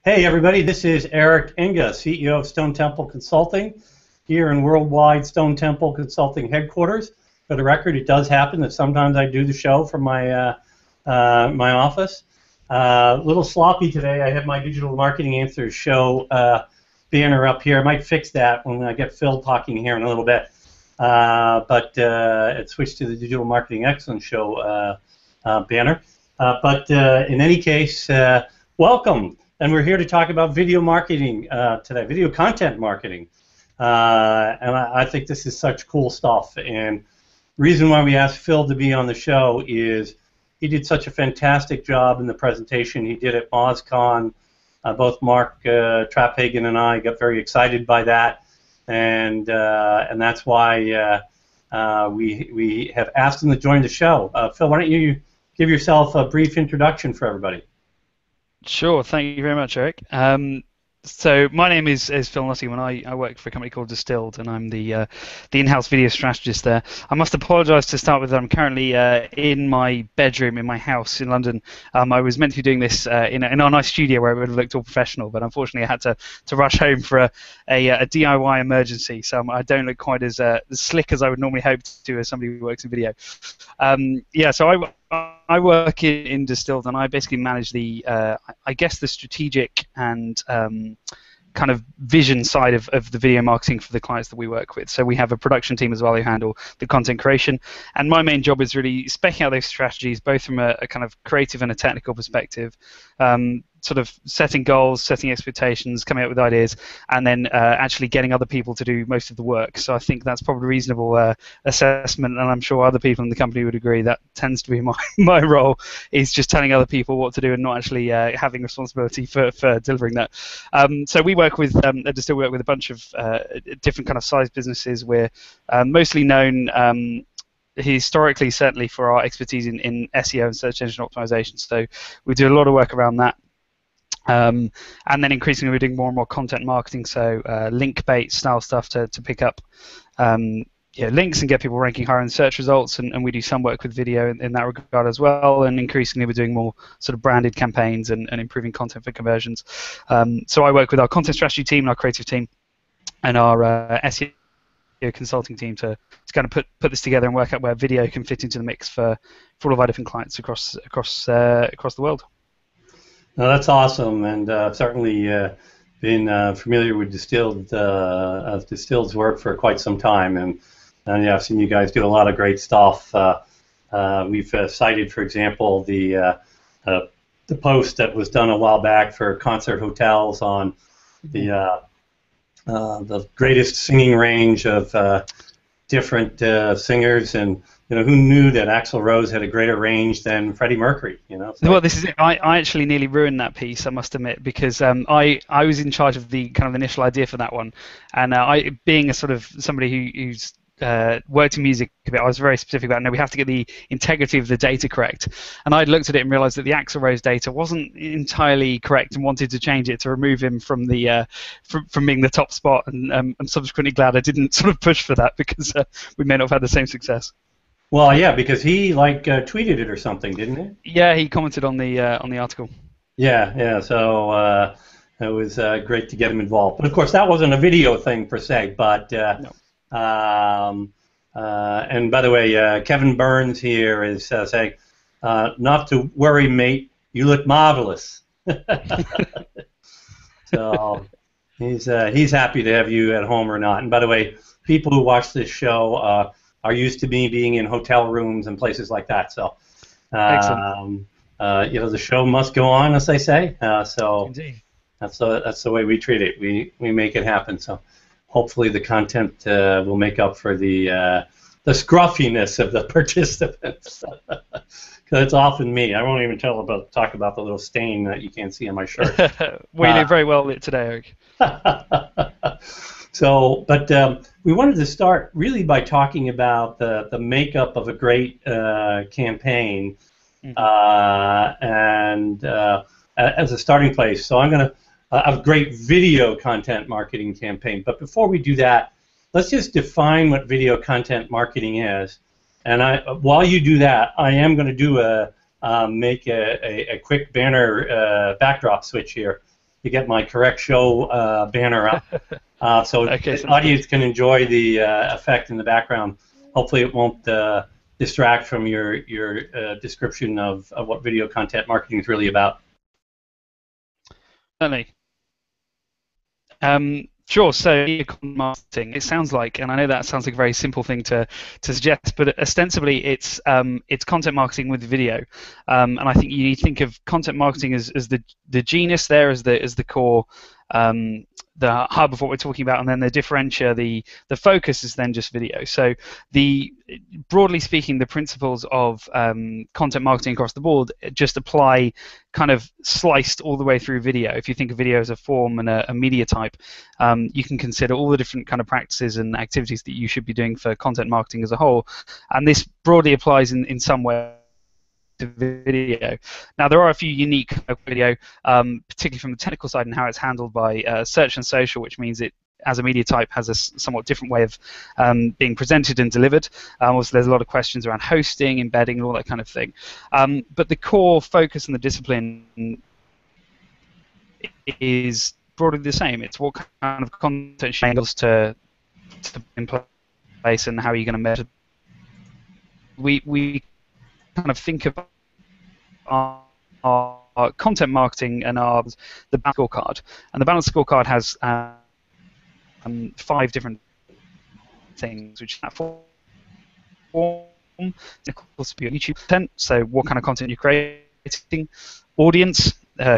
Hey everybody, this is Eric Enge, CEO of Stone Temple Consulting, here in worldwide Stone Temple Consulting headquarters. For the record, it does happen that sometimes I do the show from my my office. A little sloppy today. I have my Digital Marketing Answers show banner up here. I might fix that when I get Phil talking here in a little bit. But it switched to the Digital Marketing Excellence show banner. But in any case, welcome. And we're here to talk about video marketing today, video content marketing. And I think this is such cool stuff. And the reason why we asked Phil to be on the show is he did such a fantastic job in the presentation he did at MozCon. Both Mark Traphagen and I got very excited by that. And that's why we have asked him to join the show. Phil, why don't you give yourself a brief introduction for everybody? Sure, thank you very much, Eric. So my name is Phil Nottingham, and I work for a company called Distilled, and I'm the in-house video strategist there. I must apologise to start with that I'm currently in my bedroom in my house in London. I was meant to be doing this in our nice studio where it would have looked all professional, but unfortunately I had to rush home for a DIY emergency, so I don't look quite as slick as I would normally hope to as somebody who works in video. Yeah, so I work in Distilled, and I basically manage the, I guess, the strategic and kind of vision side of the video marketing for the clients that we work with. So we have a production team as well who handle the content creation, and my main job is really specking out those strategies, both from a kind of creative and a technical perspective, sort of setting goals, setting expectations, coming up with ideas, and then actually getting other people to do most of the work. So I think that's probably a reasonable assessment, and I'm sure other people in the company would agree that tends to be my role, is just telling other people what to do and not actually having responsibility for delivering that. So we work with, still work with a bunch of different kind of size businesses. We're mostly known historically, certainly, for our expertise in SEO and search engine optimization. So we do a lot of work around that. And then increasingly we're doing more and more content marketing, so link bait style stuff to pick up links and get people ranking higher in search results, and we do some work with video in that regard as well, and increasingly we're doing more sort of branded campaigns and improving content for conversions. So I work with our content strategy team and our creative team and our SEO consulting team to kind of put this together and work out where video can fit into the mix for all of our different clients across the world. No, that's awesome, and I've certainly been familiar with Distilled's work for quite some time, and yeah, I've seen you guys do a lot of great stuff. We've cited, for example, the post that was done a while back for concert hotels on the greatest singing range of different singers, and who knew that Axl Rose had a greater range than Freddie Mercury? So. Well, this is it. I actually nearly ruined that piece, I must admit, because I was in charge of the kind of initial idea for that one, and I, being a sort of somebody who's worked in music a bit, I was very specific about, no, we have to get the integrity of the data correct. And I'd looked at it and realised that the Axl Rose data wasn't entirely correct, and wanted to change it to remove him from the from being the top spot. And I'm subsequently glad I didn't sort of push for that, because we may not have had the same success. Well, yeah, because he tweeted it or something, didn't he? Yeah, he commented on the article. Yeah. So it was great to get him involved. But of course, that wasn't a video thing per se. But No. And by the way, Kevin Burns here is saying, "Not to worry, mate. You look marvelous." So he's happy to have you at home or not. And by the way, people who watch this show are used to me being in hotel rooms and places like that. So, the show must go on, as they say. So Indeed. that's the way we treat it. We make it happen. So hopefully the content will make up for the scruffiness of the participants. Because it's often me. I won't even talk about the little stain that you can't see on my shirt. We did very well today, Eric. So, but we wanted to start really by talking about the makeup of a great campaign, and as a starting place. So I'm going to a great video content marketing campaign. But before we do that, let's just define what video content marketing is. And while you do that, I am going to do make a quick banner backdrop switch here. to get my correct show banner up, so Okay, the audience can enjoy the effect in the background. Hopefully, it won't distract from your description of what video content marketing is really about. Certainly. Sure. So content marketing, it sounds like, and I know that sounds like a very simple thing to suggest, but ostensibly it's content marketing with video, and I think you need to think of content marketing as the genus there, as the core, the hub of what we're talking about, and then the differentiator, the focus is then just video. So broadly speaking, the principles of content marketing across the board just apply kind of sliced all the way through video. If you think of video as a form and a media type, you can consider all the different kind of practices and activities that you should be doing for content marketing as a whole, and this broadly applies in some way to video. Now, there are a few unique video, particularly from the technical side and how it's handled by search and social, which means it, as a media type, has a somewhat different way of being presented and delivered. Also, there's a lot of questions around hosting, embedding, and all that kind of thing. But the core focus and the discipline is broadly the same. It's what kind of content angles to in place and how you're going to measure. We kind of think of our content marketing and the balance scorecard, and the balance scorecard has 5 different things, which is form, YouTube content, so what kind of content you're creating, audience,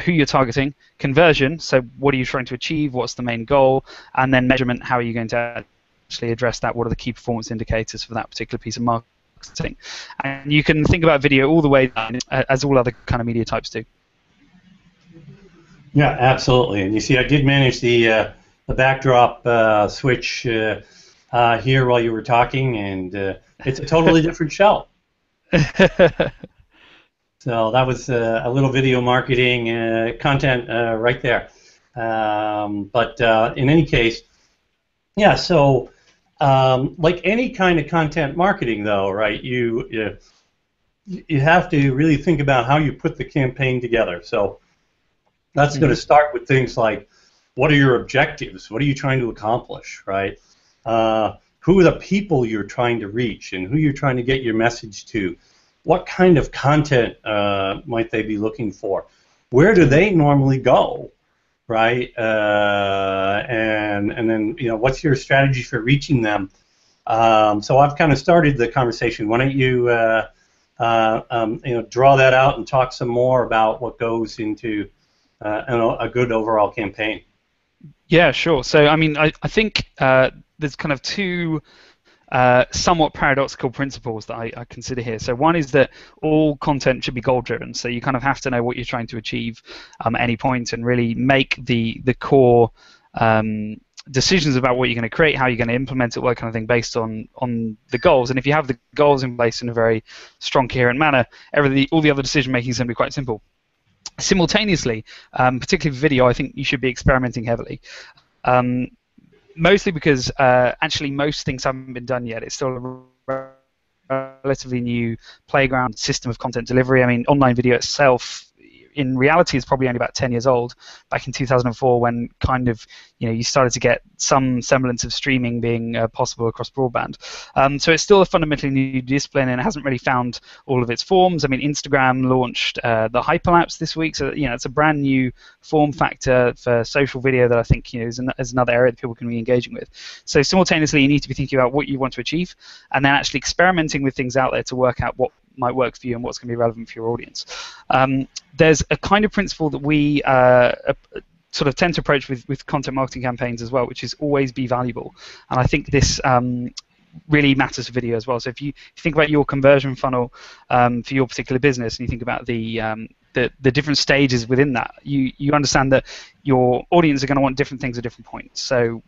who you're targeting, conversion, so what are you trying to achieve, what's the main goal, and then measurement, how are you going to actually address that, what are the key performance indicators for that particular piece of marketing. And you can think about video all the way down, as all other kind of media types do. Yeah, absolutely. And you see, I did manage the backdrop switch here while you were talking, and it's a totally different show. So that was a little video marketing content right there. But in any case, yeah, so like any kind of content marketing, though, right, you have to really think about how you put the campaign together. So that's going to start with things like, what are your objectives? What are you trying to accomplish, right? Who are the people you're trying to reach and who you're trying to get your message to? What kind of content might they be looking for? Where do they normally go, right? And then, you know, what's your strategy for reaching them? So I've kind of started the conversation. Why don't you, draw that out and talk some more about what goes into a good overall campaign? Yeah, sure. So, I mean, I think there's kind of 2 somewhat paradoxical principles that I consider here. So one is that all content should be goal-driven. So you kind of have to know what you're trying to achieve at any point and really make the core decisions about what you're going to create, how you're going to implement it, all that kind of thing, based on the goals. And if you have the goals in place in a very strong, coherent manner, all the other decision-making is going to be quite simple. Simultaneously, particularly with video, I think you should be experimenting heavily. Mostly because actually most things haven't been done yet. It's still a relatively new playground system of content delivery. I mean, online video itself, in reality, is probably only about 10 years old. Back in 2004, when kind of you started to get some semblance of streaming being possible across broadband. So it's still a fundamentally new discipline, and it hasn't really found all of its forms. I mean, Instagram launched the hyperlapse this week, so it's a brand new form factor for social video that I think is another area that people can be engaging with. So simultaneously, you need to be thinking about what you want to achieve, and then actually experimenting with things out there to work out what might work for you and what's going to be relevant for your audience. There's a kind of principle that we sort of tend to approach with content marketing campaigns as well, which is always be valuable. And I think this really matters for video as well. So if you think about your conversion funnel for your particular business, and you think about the different stages within that, you understand that your audience are going to want different things at different points. So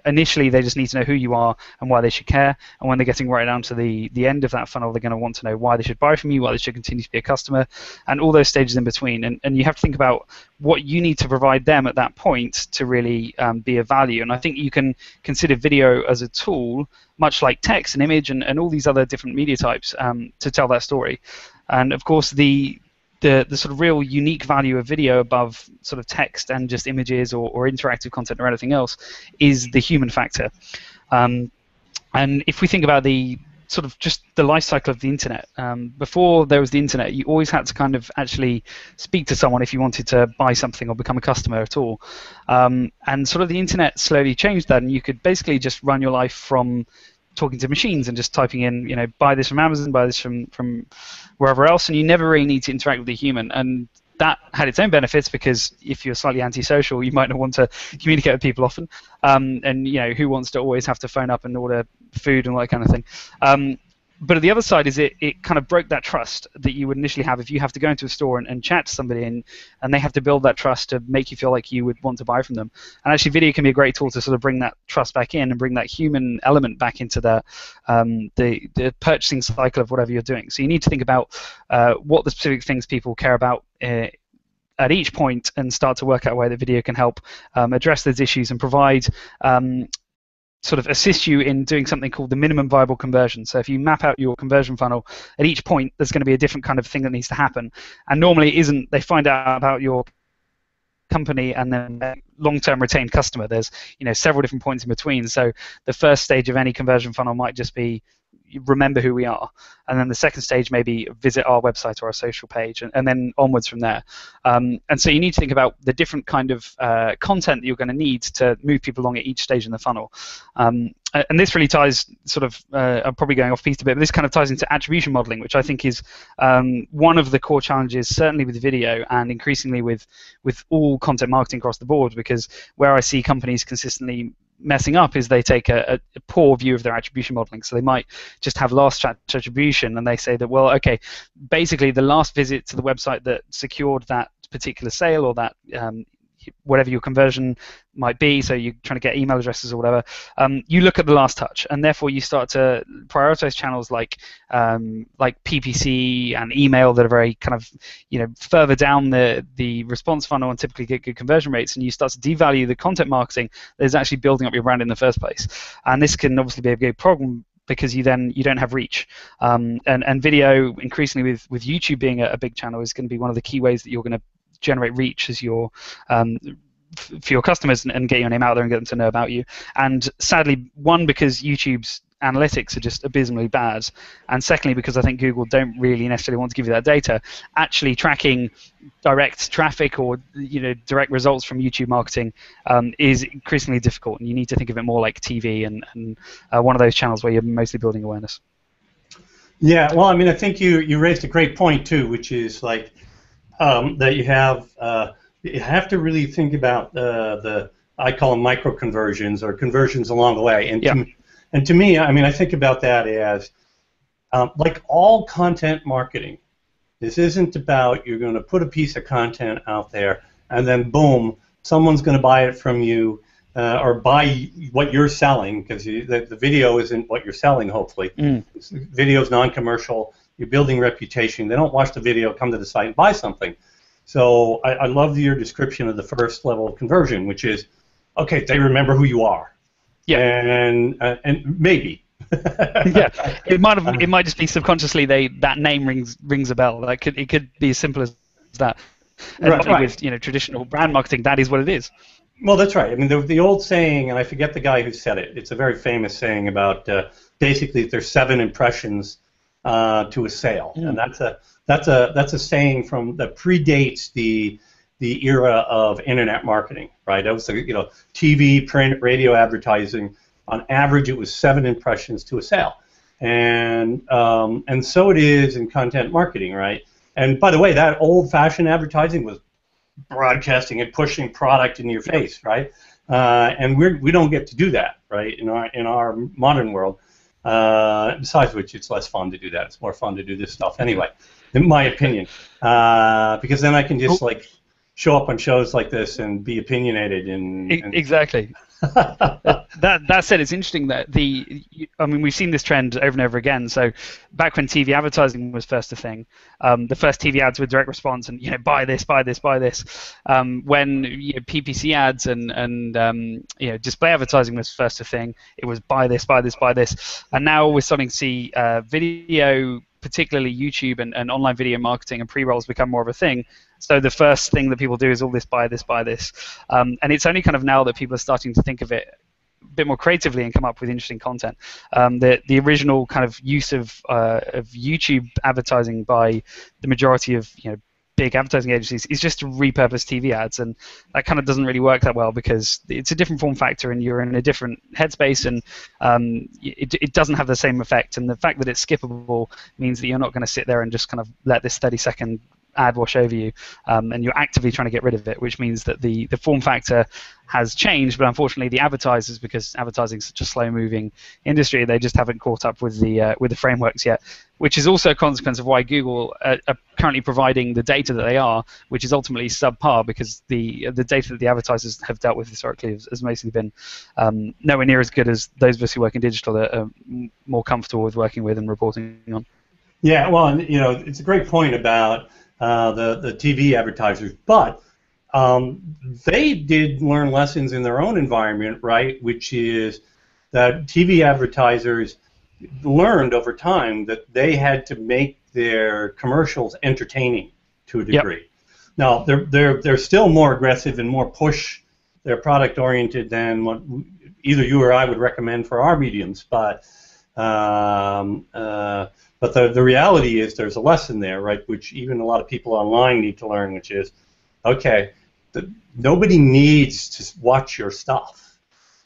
initially, they just need to know who you are and why they should care. And when they're getting right down to the end of that funnel, they're going to want to know why they should buy from you, why they should continue to be a customer, and all those stages in between. And you have to think about what you need to provide them at that point to really be of value. And I think you can consider video as a tool, much like text and image and all these other different media types, to tell that story. And of course, the the sort of real unique value of video above sort of text and just images or interactive content or anything else is the human factor. And if we think about the sort of just the life cycle of the internet, before there was the internet, you always had to kind of actually speak to someone if you wanted to buy something or become a customer at all. And sort of the internet slowly changed that, and you could basically just run your life from talking to machines and just typing in, you know, buy this from Amazon, buy this from wherever else, and you never really need to interact with a human. And that had its own benefits, because if you're slightly antisocial, you might not want to communicate with people often. And you know, who wants to always have to phone up and order food and all that kind of thing. But at the other side is it kind of broke that trust that you would initially have if you have to go into a store and chat to somebody, and they have to build that trust to make you feel like you would want to buy from them. And actually, video can be a great tool to sort of bring that trust back in and bring that human element back into the purchasing cycle of whatever you're doing. So you need to think about what the specific things people care about at each point, and start to work out a way that video can help address those issues and provide sort of assist you in doing something called the minimum viable conversion. So if you map out your conversion funnel, at each point there's going to be a different kind of thing that needs to happen. And normally it isn't they find out about your company and then long-term retained customer. There's, you know, several different points in between. So the first stage of any conversion funnel might just be remember who we are, and then the second stage maybe visit our website or our social page, and then onwards from there. And so you need to think about the different kind of content that you're going to need to move people along at each stage in the funnel. And this really ties sort of, I'm probably going off piece a bit, but this kind of ties into attribution modeling, which I think is one of the core challenges, certainly with video and increasingly with all content marketing across the board, because where I see companies consistently messing up is they take a poor view of their attribution modeling. So they might just have last chat attribution, and they say that, well, okay, basically the last visit to the website that secured that particular sale or that whatever your conversion might be, so you're trying to get email addresses or whatever, you look at the last touch, and therefore you start to prioritize channels like PPC and email that are very kind of, you know, further down the response funnel and typically get good conversion rates, and you start to devalue the content marketing that is actually building up your brand in the first place. And this can obviously be a big problem, because you don't have reach, and video increasingly with YouTube being a big channel is going to be one of the key ways that you're going to generate reach as your for your customers and get your name out there and get them to know about you. And sadly, one, because YouTube's analytics are just abysmally bad, and secondly, because I think Google don't really necessarily want to give you that data, actually tracking direct traffic or, you know, direct results from YouTube marketing is increasingly difficult, and you need to think of it more like TV and one of those channels where you're mostly building awareness. Yeah, well, I mean, I think you raised a great point too, which is like that you have to really think about the I call them micro conversions or conversions along the way. And to me, I mean, I think about that as like all content marketing. This isn't about you're going to put a piece of content out there and then boom, someone's going to buy it from you or buy what you're selling, because the video isn't what you're selling. Hopefully, video is non-commercial. You're building reputation. They don't watch the video, come to the site, and buy something. So I love your description of the first level of conversion, which is, okay, they remember who you are. Yeah. And maybe. Yeah. It might just be subconsciously that name rings a bell. It could be as simple as that. And right. With, you know, traditional brand marketing, that is what it is. Well, that's right. I mean, the old saying, and I forget the guy who said it. It's a very famous saying about basically there's 7 impressions to a sale, and that's a saying that predates the era of internet marketing, right? That was, you know, TV, print, radio advertising. On average, it was 7 impressions to a sale, and so it is in content marketing, right? And by the way, that old-fashioned advertising was broadcasting and pushing product in your face, right? And we don't get to do that, right? In our modern world. Besides which, it's less fun to do that. It's more fun to do this stuff anyway, in my opinion, because then I can just like show up on shows like this and be opinionated and exactly. That said, it's interesting that I mean, we've seen this trend over and over again. So back when TV advertising was first a thing, the first TV ads were direct response and, you know, buy this, buy this, buy this. When, you know, PPC ads and you know, display advertising was first a thing, it was buy this, buy this, buy this. And now we're starting to see video, particularly YouTube and online video marketing and pre-rolls become more of a thing. So the first thing that people do is all this, buy this, buy this. And it's only kind of now that people are starting to think of it a bit more creatively and come up with interesting content. The original kind of use of YouTube advertising by the majority of, you know, big advertising agencies is just to repurpose TV ads, and that kind of doesn't really work that well because it's a different form factor and you're in a different headspace, and it doesn't have the same effect. And the fact that it's skippable means that you're not going to sit there and just kind of let this 30-second ad wash over you, and you're actively trying to get rid of it, which means that the form factor has changed, but unfortunately the advertisers, because advertising is such a slow-moving industry, they just haven't caught up with the frameworks yet, which is also a consequence of why Google are currently providing the data that they are, which is ultimately subpar, because the data that the advertisers have dealt with historically has mostly been nowhere near as good as those of us who work in digital are more comfortable with working with and reporting on. Yeah, well, and, you know, it's a great point about the TV advertisers, but they did learn lessons in their own environment, right? Which is that TV advertisers learned over time that they had to make their commercials entertaining to a degree. Yep. Now they're still more aggressive and more push. They're product oriented than what either you or I would recommend for our mediums, but the reality is there's a lesson there, right, which even a lot of people online need to learn, which is, okay, nobody needs to watch your stuff.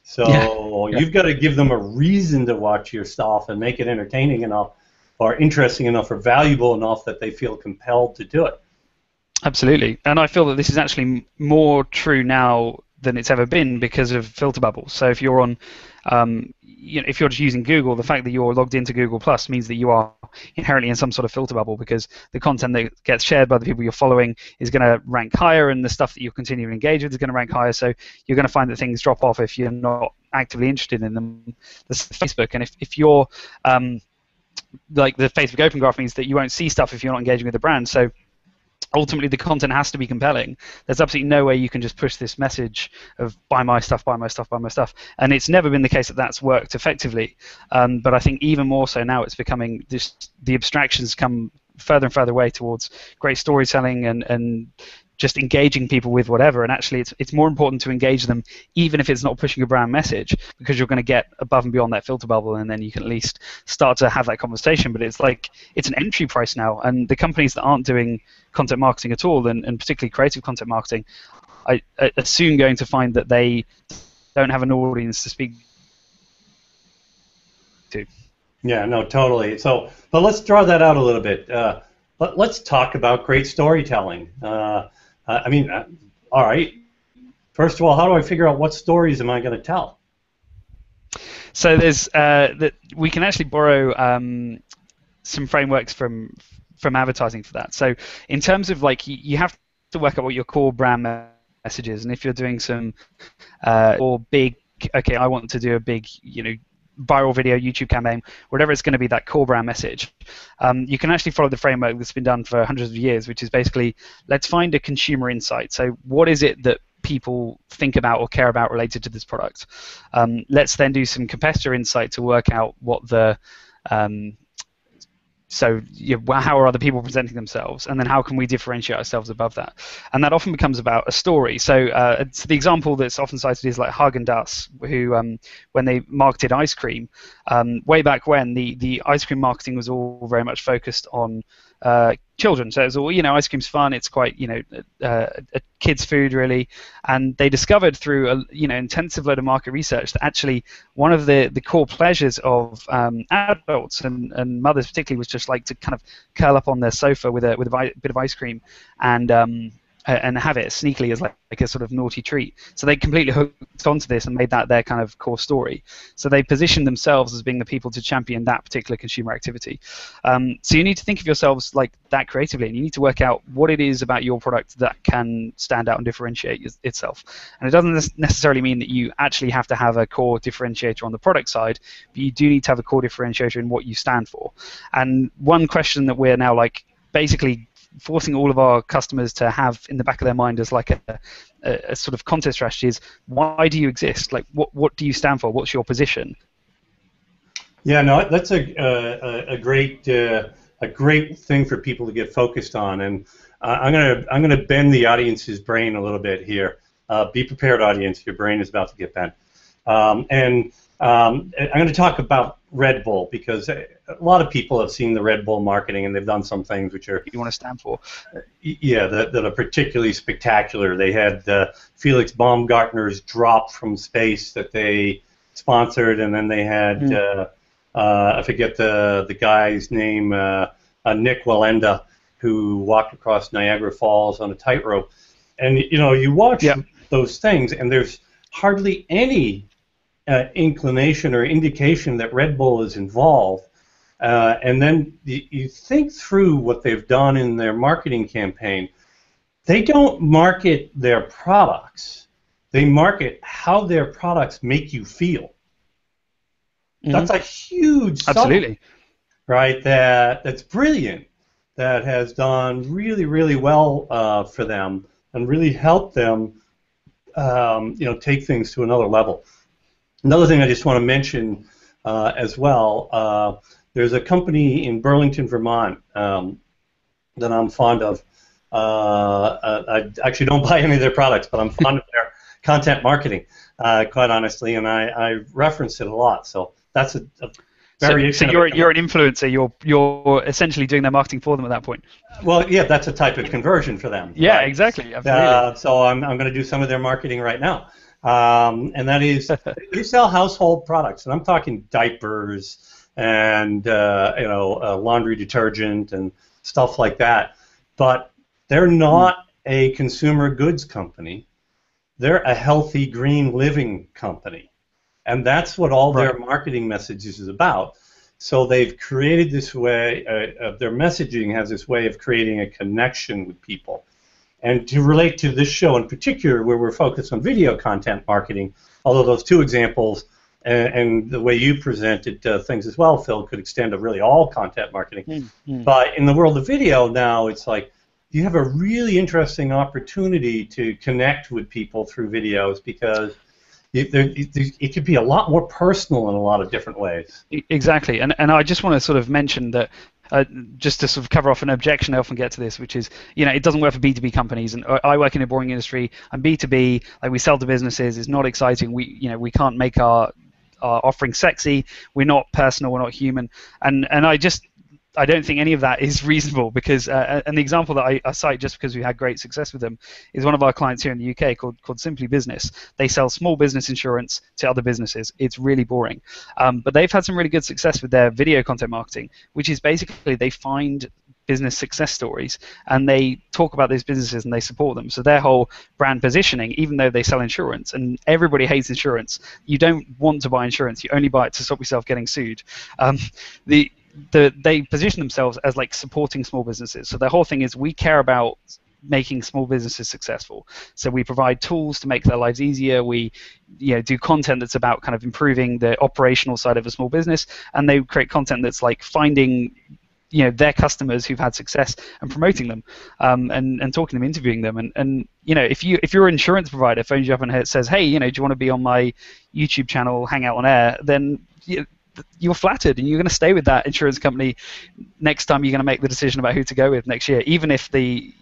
So you've got to give them a reason to watch your stuff and make it entertaining enough or interesting enough or valuable enough that they feel compelled to do it. Absolutely. And I feel that this is actually more true now than it's ever been because of filter bubbles. So if you're on you know, if you're just using Google, the fact that you're logged into Google Plus means that you are inherently in some sort of filter bubble, because the content that gets shared by the people you're following is going to rank higher, and the stuff that you're continuing to engage with is going to rank higher. So you're going to find that things drop off if you're not actively interested in them. This is Facebook, and if you're like the Facebook Open Graph means that you won't see stuff if you're not engaging with the brand. So ultimately, the content has to be compelling. There's absolutely no way you can just push this message of buy my stuff, buy my stuff, buy my stuff. And it's never been the case that that's worked effectively. But I think even more so now, it's becoming the abstractions come further and further away towards great storytelling and just engaging people with whatever. And actually, it's more important to engage them, even if it's not pushing a brand message, because you're going to get above and beyond that filter bubble, and then you can at least start to have that conversation. But it's like it's an entry price now, and the companies that aren't doing content marketing at all, and particularly creative content marketing, are soon going to find that they don't have an audience to speak to. Yeah, no, totally. So, but let's draw that out a little bit. Let's talk about great storytelling. I mean, all right. First of all, how do I figure out what stories am I going to tell? So there's we can actually borrow some frameworks from advertising for that. So in terms of like you have to work out what your core brand message is, and if you're doing some or big, okay, I want to do a big, you know, viral video YouTube campaign, whatever it's going to be, that core brand message, you can actually follow the framework that's been done for hundreds of years, which is basically, let's find a consumer insight. So what is it that people think about or care about related to this product? Let's then do some competitor insight to work out what the so how are other people presenting themselves, and then how can we differentiate ourselves above that? And that often becomes about a story. So the example that's often cited is like Haagen-Dazs, who when they marketed ice cream, way back when, the ice cream marketing was all very much focused on children. So it was all, you know, ice cream's fun, it's quite, you know, a kid's food really. And they discovered through a, you know, intensive load of market research that actually one of the core pleasures of adults and mothers particularly was just like to kind of curl up on their sofa with a bit of ice cream and and have it sneakily as like a sort of naughty treat. So they completely hooked onto this and made that their kind of core story. So they positioned themselves as being the people to champion that particular consumer activity. So you need to think of yourselves like that creatively, and you need to work out what it is about your product that can stand out and differentiate itself. And it doesn't necessarily mean that you actually have to have a core differentiator on the product side, but you do need to have a core differentiator in what you stand for. And one question that we're now like basically forcing all of our customers to have in the back of their mind as like a sort of content strategy is, why do you exist? Like, what do you stand for? What's your position? Yeah, no, that's a great thing for people to get focused on, and I'm gonna bend the audience's brain a little bit here. Be prepared, audience. Your brain is about to get bent. I'm going to talk about Red Bull because a lot of people have seen the Red Bull marketing and they've done some things which are you want to stand for. Yeah, that are particularly spectacular. They had Felix Baumgartner's drop from space that they sponsored, and then they had I forget the guy's name, Nick Wallenda, who walked across Niagara Falls on a tightrope. And you watch those things, and there's hardly any inclination or indication that Red Bull is involved. And then you think through what they've done in their marketing campaign. They don't market their products. They market how their products make you feel. That's a huge Absolutely. Right? That's brilliant. That has done really, really well for them and really helped them, take things to another level. Another thing I just want to mention as well, there's a company in Burlington, Vermont that I'm fond of. I actually don't buy any of their products, but I'm fond of their content marketing, quite honestly, and I reference it a lot. So that's a variation. So you're an influencer. You're essentially doing their marketing for them at that point. Well, yeah, that's a type of conversion for them. Yeah, right? exactly. Absolutely. So I'm going to do some of their marketing right now. And that is, they sell household products, and I'm talking diapers and laundry detergent and stuff like that. But they're not a consumer goods company. They're a healthy, green living company, and that's what all their marketing messages is about. So they've created this way. Their messaging has this way of creating a connection with people. And to relate to this show in particular, where we're focused on video content marketing, although those two examples and the way you presented things as well, Phil, could extend to really all content marketing. But in the world of video now, it's like you have a really interesting opportunity to connect with people through videos because it could be a lot more personal in a lot of different ways. Exactly. And I just want to sort of mention that just to sort of cover off an objection I often get to this, which is, it doesn't work for B2B companies, and I work in a boring industry. I'm B2B, like we sell to businesses. It's not exciting. We can't make our offering sexy. We're not personal. We're not human. And I don't think any of that is reasonable because, and the example that I cite just because we had great success with them is one of our clients here in the UK called Simply Business. They sell small business insurance to other businesses. It's really boring. But they've had some really good success with their video content marketing, which is basically they find business success stories and they talk about these businesses and they support them. So their whole brand positioning, even though they sell insurance and everybody hates insurance, you don't want to buy insurance. You only buy it to stop yourself getting sued. They position themselves as like supporting small businesses. So their whole thing is we care about making small businesses successful. So we provide tools to make their lives easier. We do content that's about kind of improving the operational side of a small business, and they create content that's like finding their customers who've had success and promoting them, and talking to them, interviewing them, and if you're an insurance provider phones you up and says, hey, do you want to be on my YouTube channel, hang out on air, then you're flattered and you're going to stay with that insurance company next time you're going to make the decision about who to go with next year, even if the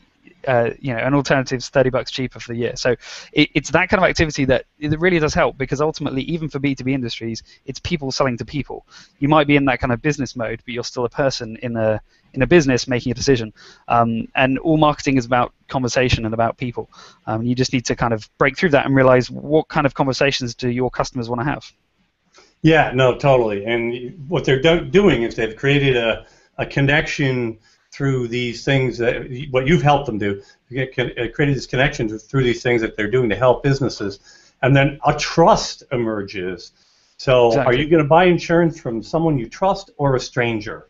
an alternative's $30 cheaper for the year. So it's that kind of activity that it really does help, because ultimately, even for B2B industries, it's people selling to people. You might be in that kind of business mode, but you're still a person in a business making a decision. And all marketing is about conversation and about people. You just need to kind of break through that and realize what kind of conversations do your customers want to have. Yeah, no, totally. And what they're doing is they've created a connection through these things that what you've helped them do. You created this connection through these things that they're doing to help businesses, and then a trust emerges. So, Exactly. are you going to buy insurance from someone you trust or a stranger?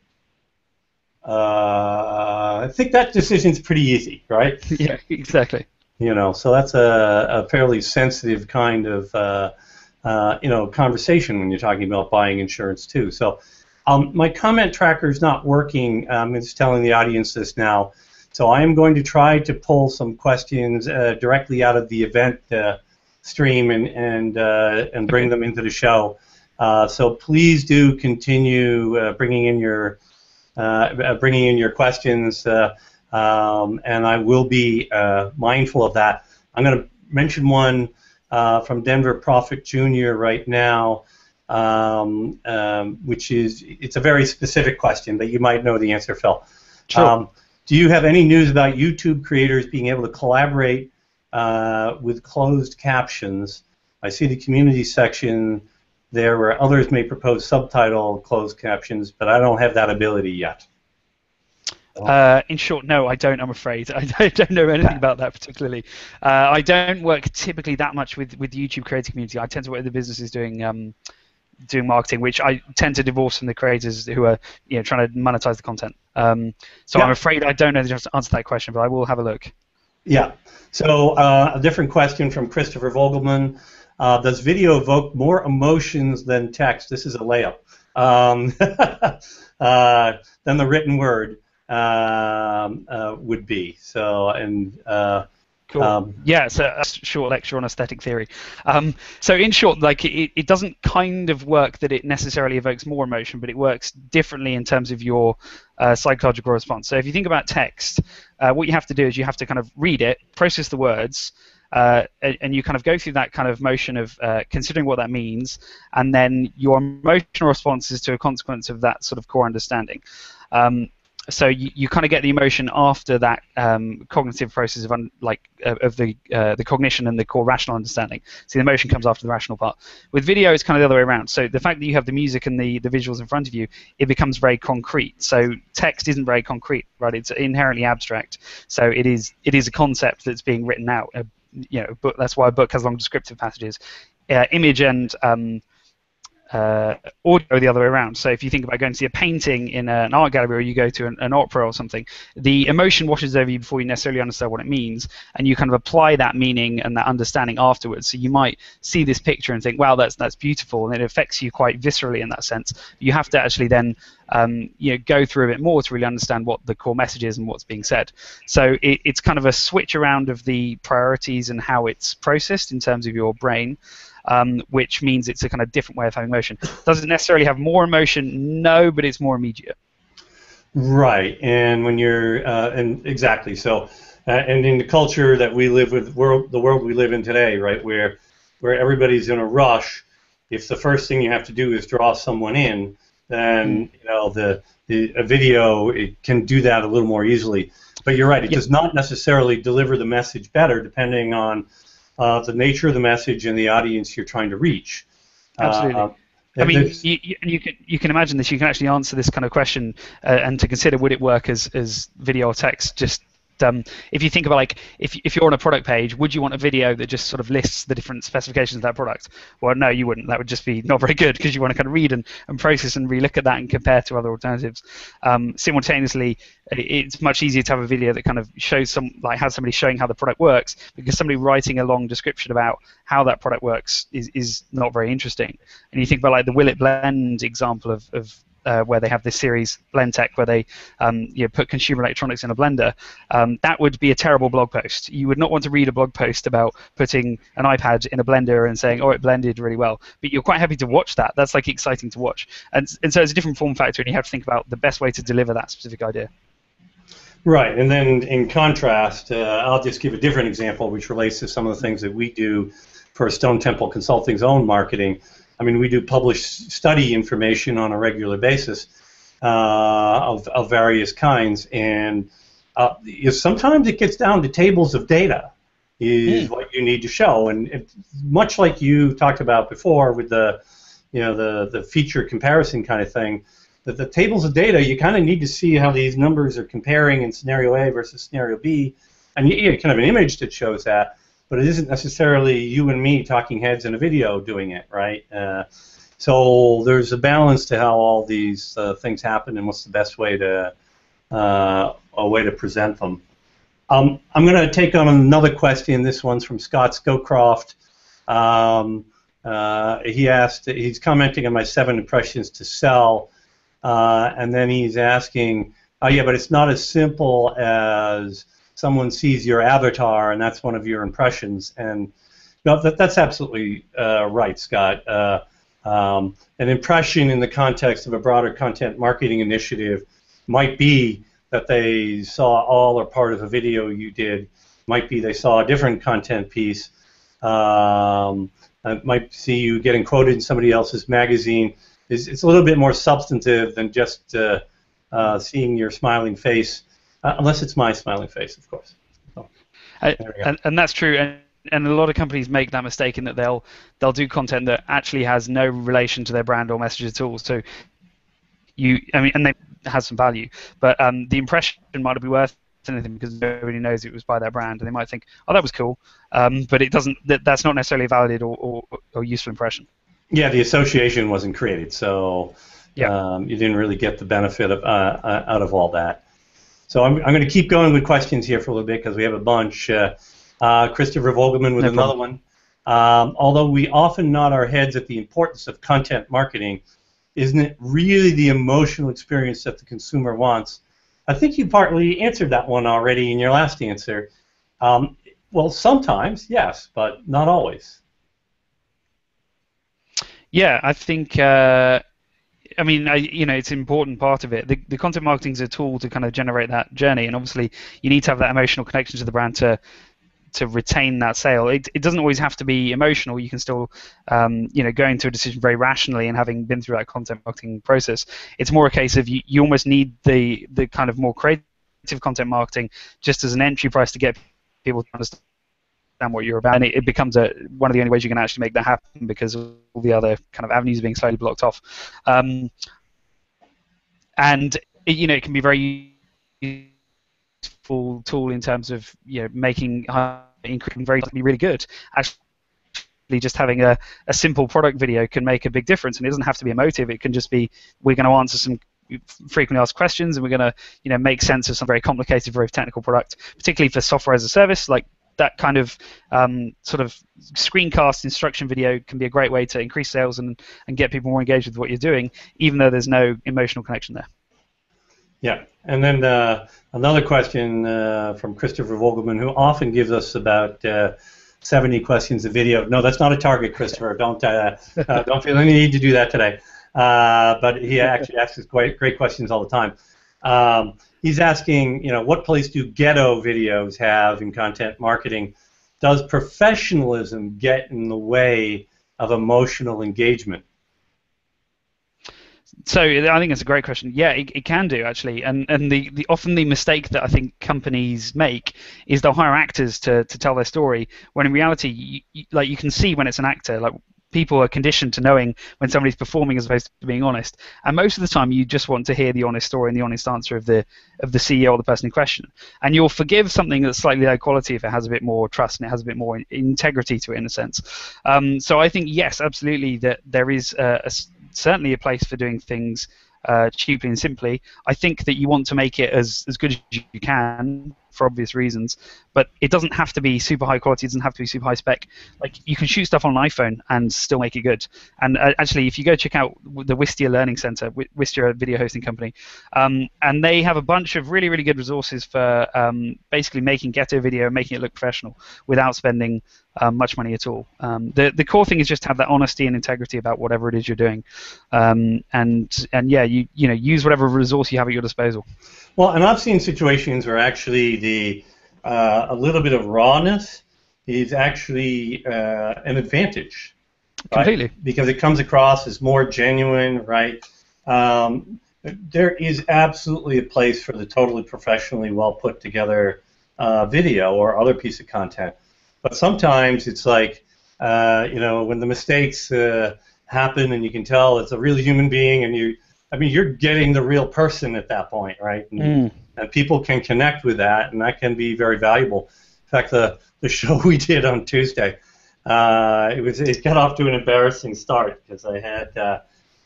I think that decision's pretty easy, right? Yeah, exactly. You know, so that's a fairly sensitive kind of conversation when you're talking about buying insurance too. So my comment tracker is not working. I'm just telling the audience this now. So I am going to try to pull some questions directly out of the event stream and bring them into the show. So please do continue bringing in your questions, and I will be mindful of that. I'm going to mention one from Denver Prophet Jr. right now, which is, it's a very specific question, but you might know the answer, Phil. Sure. Do you have any news about YouTube creators being able to collaborate with closed captions? I see the community section there where others may propose subtitle closed captions, but I don't have that ability yet. In short, no, I don't, I'm afraid. I don't know anything about that particularly. I don't work typically that much with the YouTube creator community. I tend to work with the businesses doing marketing, which I tend to divorce from the creators who are trying to monetize the content. So I'm afraid I don't know the answer to that question, but I will have a look. Yeah. So a different question from Christopher Vogelman. Does video evoke more emotions than text? This is a layup. Than the written word would be. So, and cool. Yeah, it's a short lecture on aesthetic theory. So in short, like it doesn't kind of work that it necessarily evokes more emotion, but it works differently in terms of your psychological response. So if you think about text, what you have to do is you have to kind of read it, process the words, and you kind of go through that kind of motion of considering what that means, and then your emotional response is to a consequence of that sort of core understanding. So you kind of get the emotion after that cognitive process of the cognition and the core rational understanding. So the emotion comes after the rational part. With video, it's kind of the other way around. So the fact that you have the music and the visuals in front of you, it becomes very concrete. So text isn't very concrete, right? It's inherently abstract. So it is a concept that's being written out. Book, that's why a book has long descriptive passages. Image and audio the other way around. So if you think about going to see a painting in an art gallery, or you go to an opera or something, the emotion washes over you before you necessarily understand what it means, and you kind of apply that meaning and that understanding afterwards. So you might see this picture and think, wow, that's beautiful, and it affects you quite viscerally in that sense. You have to actually then go through a bit more to really understand what the core message is and what's being said. So it's kind of a switch around of the priorities and how it's processed in terms of your brain. Which means it's a kind of different way of having emotion. Does it necessarily have more emotion? No, but it's more immediate. Right, and when you're, and exactly, so, and in the culture that we live with, the world we live in today, right, where everybody's in a rush, if the first thing you have to do is draw someone in, then, a video, it can do that a little more easily. But you're right, it does not necessarily deliver the message better, depending on the nature of the message and the audience you're trying to reach. Absolutely. I mean, you can imagine this. You can actually answer this kind of question and to consider, would it work as video or text? Just if you think about, like, if you're on a product page, would you want a video that just sort of lists the different specifications of that product? Well, no, you wouldn't. That would just be not very good, because you want to kind of read and process and relook at that and compare to other alternatives. Simultaneously, it's much easier to have a video that kind of shows has somebody showing how the product works, because somebody writing a long description about how that product works is not very interesting. And you think about, like, the Will It Blend example of where they have this series, Blend Tech, where they put consumer electronics in a blender. That would be a terrible blog post. You would not want to read a blog post about putting an iPad in a blender and saying, oh, it blended really well. But you're quite happy to watch that. That's, like, exciting to watch. And so it's a different form factor, and you have to think about the best way to deliver that specific idea. Right, and then in contrast, I'll just give a different example, which relates to some of the things that we do for Stone Temple Consulting's own marketing. I mean, we do publish study information on a regular basis of various kinds, and sometimes it gets down to tables of data is what you need to show, and much like you talked about before with the feature comparison kind of thing. the tables of data, you kind of need to see how these numbers are comparing in scenario A versus scenario B, and you get kind of an image that shows that, but it isn't necessarily you and me talking heads in a video doing it, right? So there's a balance to how all these things happen, and what's the best way to present them. I'm going to take on another question. This one's from Scott Scowcroft. He asked, he's commenting on my 7 impressions to sell, and then he's asking, oh yeah, but it's not as simple as someone sees your avatar and that's one of your impressions. And no, that's absolutely right, Scott. An impression in the context of a broader content marketing initiative might be that they saw all or part of a video you did, might be they saw a different content piece, might see you getting quoted in somebody else's magazine. It's a little bit more substantive than just seeing your smiling face, unless it's my smiling face, of course. So, and that's true. And a lot of companies make that mistake in that they'll do content that actually has no relation to their brand or message at all. So and they has some value, but the impression might not be worth anything because nobody knows it was by their brand, and they might think, oh, that was cool, but it doesn't. That's not necessarily a valid or useful impression. Yeah, the association wasn't created, so yeah. You didn't really get the benefit of out of all that. So I'm going to keep going with questions here for a little bit because we have a bunch. Christopher Vogelman with another one. Although we often nod our heads at the importance of content marketing, isn't it really the emotional experience that the consumer wants? I think you partly answered that one already in your last answer. Well, sometimes, yes, but not always. Yeah, I think, it's an important part of it. The content marketing is a tool to kind of generate that journey, and obviously you need to have that emotional connection to the brand to retain that sale. It doesn't always have to be emotional. You can still, go into a decision very rationally and having been through that content marketing process. It's more a case of you almost need the kind of more creative content marketing just as an entry price to get people to understand what you're about. And it becomes one of the only ways you can actually make that happen because all the other kind of avenues are being slowly blocked off. And it can be very useful tool in terms of making increasing very really good. Actually, just having a simple product video can make a big difference, and it doesn't have to be emotive. It can just be, we're going to answer some frequently asked questions, and we're going to make sense of some very complicated, very technical product, particularly for software as a service. Like that kind of sort of screencast instruction video can be a great way to increase sales and get people more engaged with what you're doing, even though there's no emotional connection there. Yeah, and then another question from Christopher Vogelman, who often gives us about 70 questions a video. No, that's not a target, Christopher. Don't feel any need to do that today. But he actually asks us great questions all the time. He's asking, what place do ghetto videos have in content marketing? Does professionalism get in the way of emotional engagement? So I think it's a great question. Yeah, it can do actually, and the often the mistake that I think companies make is they'll hire actors to tell their story, when in reality, you can see when it's an actor. Like people are conditioned to knowing when somebody's performing as opposed to being honest, and most of the time you just want to hear the honest story and the honest answer of the CEO or the person in question, and you'll forgive something that's slightly low quality if it has a bit more trust and it has a bit more integrity to it in a sense. So I think yes, absolutely, that there is certainly a place for doing things cheaply and simply. I think that you want to make it as good as you can for obvious reasons, but it doesn't have to be super high quality. It doesn't have to be super high spec. Like you can shoot stuff on an iPhone and still make it good. And actually, if you go check out the Wistia Learning Center, Wistia, a video hosting company, and they have a bunch of really, really good resources for basically making ghetto video and making it look professional without spending much money at all. The core thing is just to have that honesty and integrity about whatever it is you're doing, and yeah, you use whatever resource you have at your disposal. Well, and I've seen situations where actually a little bit of rawness is actually an advantage. Completely. Right? Because it comes across as more genuine, right? There is absolutely a place for the totally professionally well put together video or other piece of content. But sometimes it's like, when the mistakes happen and you can tell it's a real human being and I mean, you're getting the real person at that point, right? And people can connect with that, and that can be very valuable. In fact, the show we did on Tuesday, it got off to an embarrassing start because I had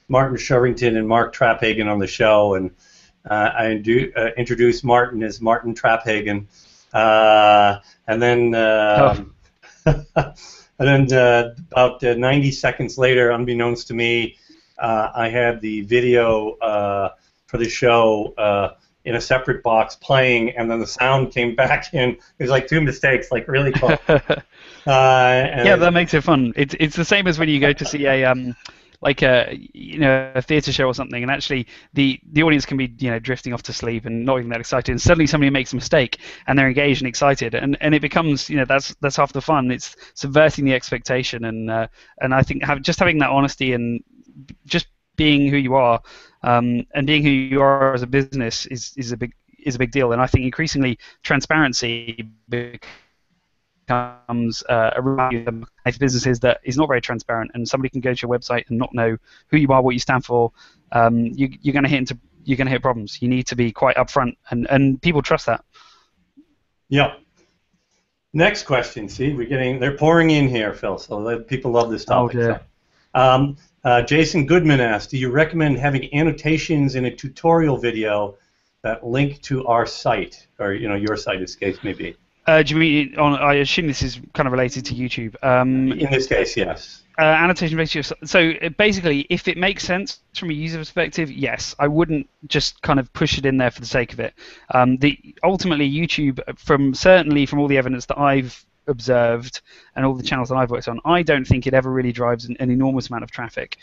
Martin Shovington and Mark Traphagen on the show, and I introduced Martin as Martin Traphagen, and then about 90 seconds later, unbeknownst to me, I had the video for the show in a separate box playing, and then the sound came back in. It was like two mistakes, like really close. Yeah, that makes it fun. It's the same as when you go to see a a theatre show or something, and actually the audience can be drifting off to sleep and not even that excited, and suddenly somebody makes a mistake and they're engaged and excited, and it becomes that's half the fun. It's subverting the expectation, and I think having that honesty and just being who you are, and being who you are as a business is a big deal. And I think increasingly transparency becomes a value of businesses that is not very transparent, and somebody can go to your website and not know who you are, what you stand for. You're going to hit problems. You need to be quite upfront, and people trust that. Yeah. Next question. See, they're pouring in here, Phil. So people love this topic. Oh, dear. Jason Goodman asked, do you recommend having annotations in a tutorial video that link to our site, or your site, as case may be? Do you mean I assume this is kind of related to YouTube? In this case, yes. Annotation based. So basically, if it makes sense from a user perspective, yes. I wouldn't just kind of push it in there for the sake of it. Ultimately, YouTube, certainly from all the evidence that I've observed and all the channels that I've worked on, I don't think it ever really drives an enormous amount of traffic,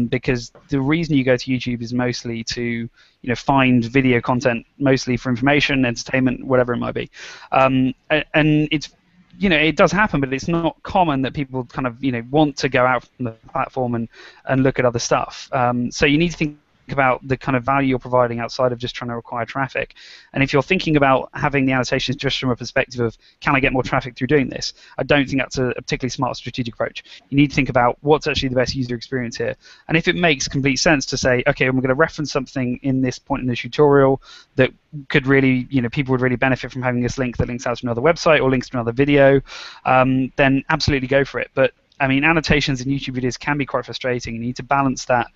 because the reason you go to YouTube is mostly to find video content, mostly for information, entertainment, whatever it might be, and it's it does happen, but it's not common that people kind of want to go out from the platform and look at other stuff. So you need to think about the kind of value you're providing outside of just trying to acquire traffic. And if you're thinking about having the annotations just from a perspective of, can I get more traffic through doing this? I don't think that's a particularly smart strategic approach. You need to think about what's actually the best user experience here. And if it makes complete sense to say, okay, I'm going to reference something in this point in the tutorial that could really, people would really benefit from having this link that links out to another website or links to another video, then absolutely go for it. But I mean, annotations in YouTube videos can be quite frustrating. You need to balance that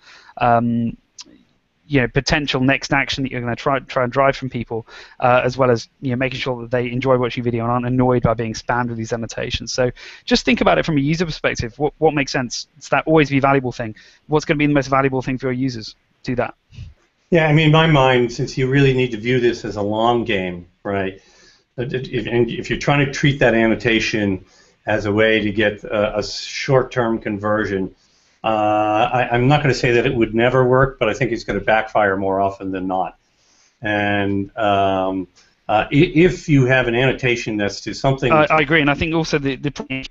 potential next action that you're going to try and drive from people, as well as making sure that they enjoy watching your video and aren't annoyed by being spammed with these annotations. So just think about it from a user perspective. What makes sense? It's that always be valuable thing. What's going to be the most valuable thing for your users? Do that. Yeah, I mean, in my mind, since you really need to view this as a long game, right? And if you're trying to treat that annotation as a way to get a short-term conversion, I'm not going to say that it would never work, but I think it's going to backfire more often than not. And if you have an annotation that's to something... I agree, and I think also the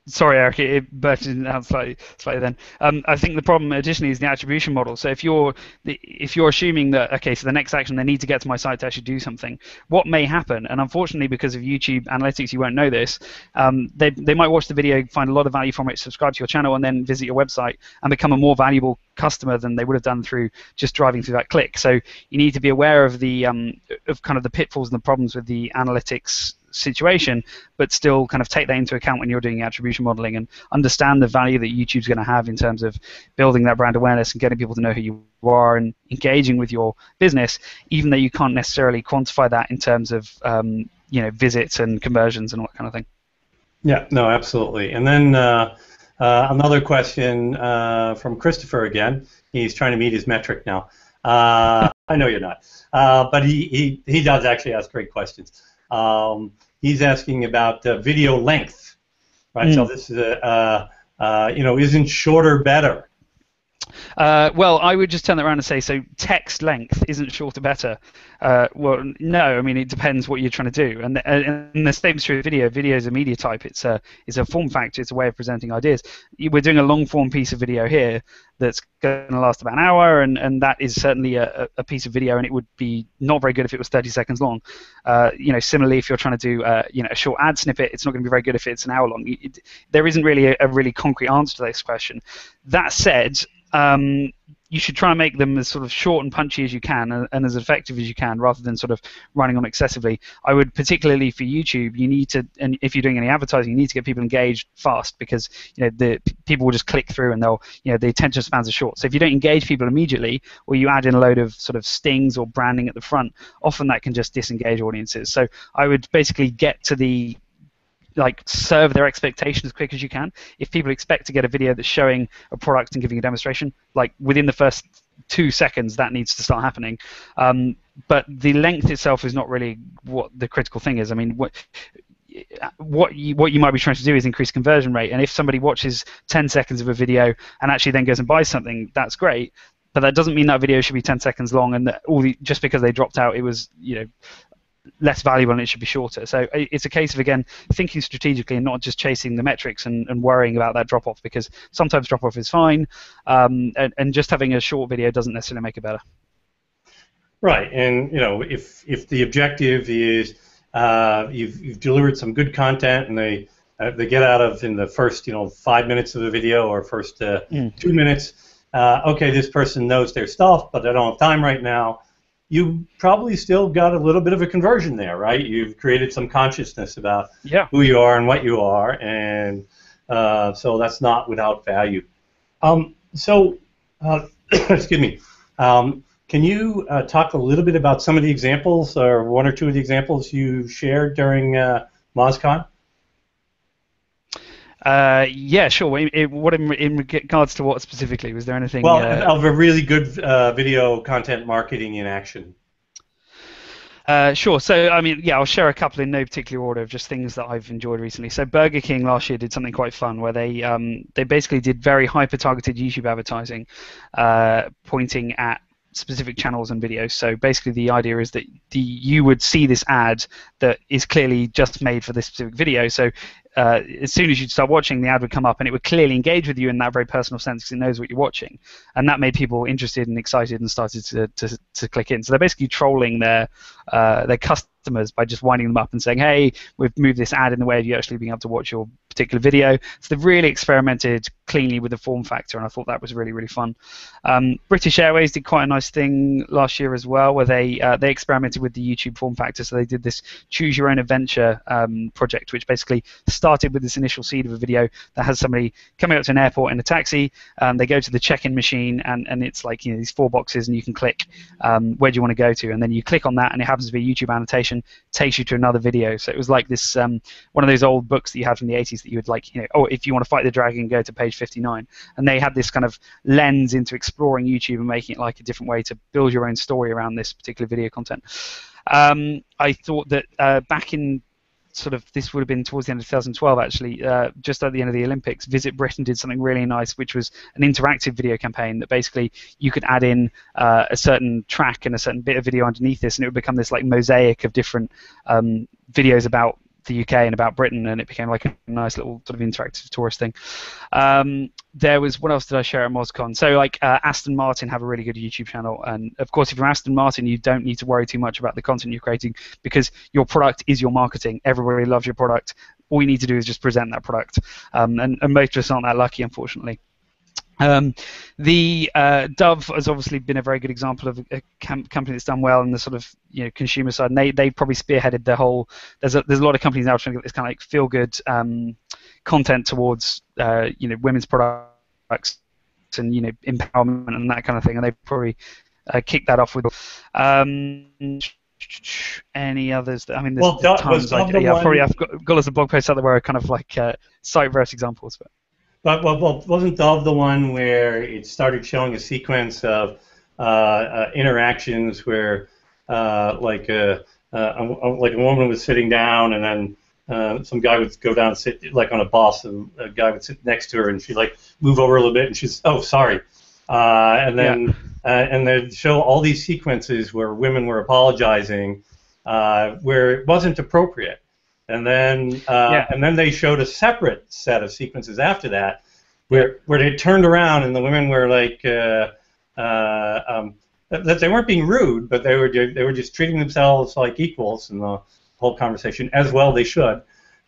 sorry, Eric, it burst out slightly then. I think the problem additionally is the attribution model. So if you're assuming that, okay, so the next action, they need to get to my site to actually do something, what may happen, and unfortunately because of YouTube analytics you won't know this, they might watch the video, find a lot of value from it, subscribe to your channel, and then visit your website and become a more valuable customer than they would have done through just driving through that click. So you need to be aware of the of kind of the pitfalls and the problems with the analytics situation, but still kind of take that into account when you're doing attribution modeling and understand the value that YouTube's going to have in terms of building that brand awareness and getting people to know who you are and engaging with your business, even though you can't necessarily quantify that in terms of visits and conversions and all that kind of thing. Yeah, no, absolutely. And then another question from Christopher again. He's trying to meet his metric now. I know you're not, but he does actually ask great questions. He's asking about video length, right? So this is isn't shorter better? Well, I would just turn that around and say, so text length isn't shorter better. Well, no, I mean, it depends what you're trying to do. And the same is true of video. Video is a media type. It's a form factor. It's a way of presenting ideas. We're doing a long-form piece of video here that's going to last about an hour, and that is certainly a piece of video, and it would be not very good if it was 30 seconds long. Similarly, if you're trying to do a short ad snippet, it's not going to be very good if it's an hour long. There isn't really a really concrete answer to this question. That said, you should try and make them as sort of short and punchy as you can, and as effective as you can, rather than sort of running on excessively. I would, particularly for YouTube, you need to, and if you're doing any advertising, you need to get people engaged fast, because the people will just click through and they'll, the attention spans are short. So if you don't engage people immediately, or you add in a load of sort of stings or branding at the front, often that can just disengage audiences. So I would basically get to the serve their expectations as quick as you can. If people expect to get a video that's showing a product and giving a demonstration, within the first 2 seconds, that needs to start happening. But the length itself is not really what the critical thing is. I mean, what you might be trying to do is increase conversion rate. And if somebody watches 10 seconds of a video and actually then goes and buys something, that's great. But that doesn't mean that video should be 10 seconds long, and that just because they dropped out, it was less valuable and it should be shorter. So it's a case of, again, thinking strategically and not just chasing the metrics and worrying about that drop-off, because sometimes drop-off is fine, and just having a short video doesn't necessarily make it better. Right, and if the objective is you've delivered some good content and they get out of in the first 5 minutes of the video or first 2 minutes, okay, this person knows their stuff, but they don't have time right now. You probably still got a little bit of a conversion there, right? You've created some consciousness about who you are and what you are, and so that's not without value. Excuse me. Can you talk a little bit about some of the examples, or one or two of the examples you shared during MozCon? Yeah, sure. In regards to what specifically? Was there anything? Well, of a really good video content marketing in action. Sure. So, I mean, yeah, I'll share a couple in no particular order of just things that I've enjoyed recently. So, Burger King last year did something quite fun where they basically did very hyper-targeted YouTube advertising, pointing at specific channels and videos. So basically the idea is that you would see this ad that is clearly just made for this specific video. So as soon as you'd start watching, the ad would come up and it would clearly engage with you in that very personal sense because it knows what you're watching. And that made people interested and excited and started to click in. So they're basically trolling their customers by just winding them up and saying, hey, we've moved this ad in the way of you actually being able to watch your particular video. So they've really experimented cleanly with the form factor, and I thought that was really, really fun. British Airways did quite a nice thing last year as well, where they experimented with the YouTube form factor. So they did this Choose Your Own Adventure project, which basically started with this initial seed of a video that has somebody coming up to an airport in a taxi. They go to the check-in machine, and it's like these 4 boxes, and you can click where do you want to go to, and then you click on that, and it happens to be a YouTube annotation, takes you to another video. So it was like this one of those old books that you had from the 80s that you would oh, if you want to fight the dragon, go to page 59. And they had this kind of lens into exploring YouTube and making it like a different way to build your own story around this particular video content. I thought that back in this would have been towards the end of 2012 actually, just at the end of the Olympics, Visit Britain did something really nice, which was an interactive video campaign that basically you could add in a certain track and a certain bit of video underneath this, and it would become this like mosaic of different videos about the UK and about Britain, and it became like a nice little sort of interactive tourist thing. There was, what else did I share at MozCon? So like Aston Martin have a really good YouTube channel, and of course if you're Aston Martin you don't need to worry too much about the content you're creating because your product is your marketing. Everybody loves your product. All you need to do is just present that product, and most of us aren't that lucky, unfortunately. The Dove has obviously been a very good example of a company that's done well in the sort of consumer side, and they probably spearheaded the whole. There's a lot of companies now trying to get this kind of like feel good content towards women's products and empowerment and that kind of thing, and they probably kicked that off with. Any others? I mean, there's tons. I've got lots of blog posts out there where I kind of like cite various examples, but. But wasn't Dove the one where it started showing a sequence of interactions where like a woman was sitting down, and then some guy would go down and sit like on a bus, and a guy would sit next to her, and she'd like move over a little bit, and she's sorry, and then and they'd show all these sequences where women were apologizing where it wasn't appropriate. And then they showed a separate set of sequences after that, where they turned around and the women were like that they weren't being rude, but they were just treating themselves like equals in the whole conversation, as well they should,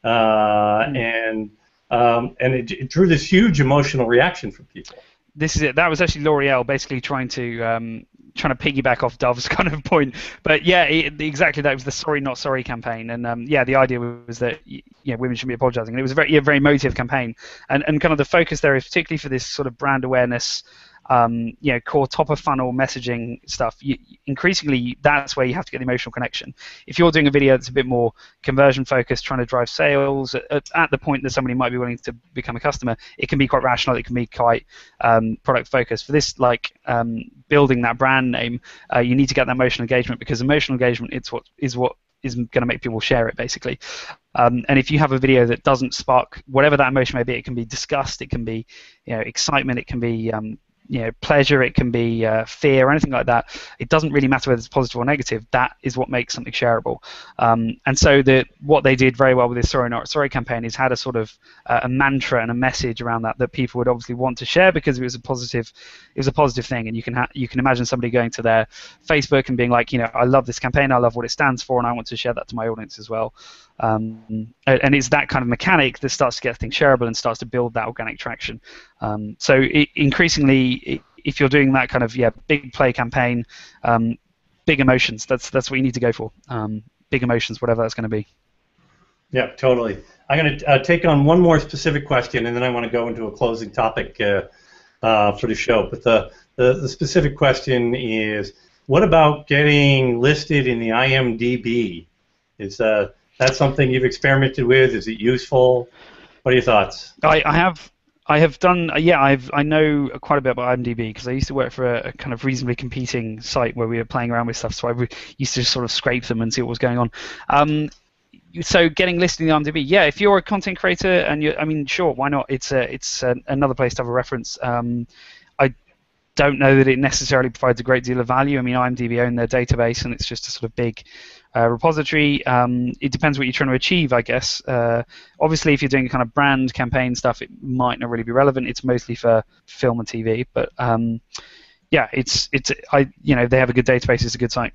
and it drew this huge emotional reaction from people. this is it. That was actually L'Oreal basically trying to piggyback off Dove's kind of point. But yeah, exactly that. It was the Sorry Not Sorry campaign, and yeah, the idea was that women shouldn't be apologising, and it was a very emotive campaign, and kind of the focus there is particularly for this sort of brand awareness. Core top of funnel messaging stuff. Increasingly, that's where you have to get the emotional connection. If you're doing a video that's a bit more conversion focused, trying to drive sales at the point that somebody might be willing to become a customer, it can be quite rational. It can be quite product focused. For this, building that brand name, you need to get that emotional engagement, because emotional engagement is what is going to make people share it, basically. And if you have a video that doesn't spark whatever that emotion may be, it can be disgust, it can be excitement, it can be pleasure, it can be fear, or anything like that. It doesn't really matter whether it's positive or negative. That is what makes something shareable. And so what they did very well with this Sorry Not Sorry campaign is had a sort of a mantra and a message around that people would obviously want to share, because it was a positive thing. And you can imagine somebody going to their Facebook and being like, I love this campaign, I love what it stands for, and I want to share that to my audience as well. And it's that kind of mechanic that starts to get things shareable and starts to build that organic traction. So increasingly, if you're doing that kind of big play campaign, big emotions, that's what you need to go for. Big emotions, whatever that's going to be. Yeah, totally. I'm going to take on one more specific question, and then I want to go into a closing topic for the show. But the specific question is, what about getting listed in the IMDB? Is that something you've experimented with? Is it useful? What are your thoughts? I have done, I know quite a bit about IMDb, because I used to work for a kind of reasonably competing site where we were playing around with stuff, so I used to sort of scrape them and see what was going on. So getting listed in the IMDb, if you're a content creator, and sure, why not? It's another place to have a reference. I don't know that it necessarily provides a great deal of value. IMDb own their database, and it's just a sort of big repository. It depends what you're trying to achieve, I guess. Obviously, if you're doing kind of brand campaign stuff, it might not really be relevant. It's mostly for film and TV. But they have a good database. It's a good site.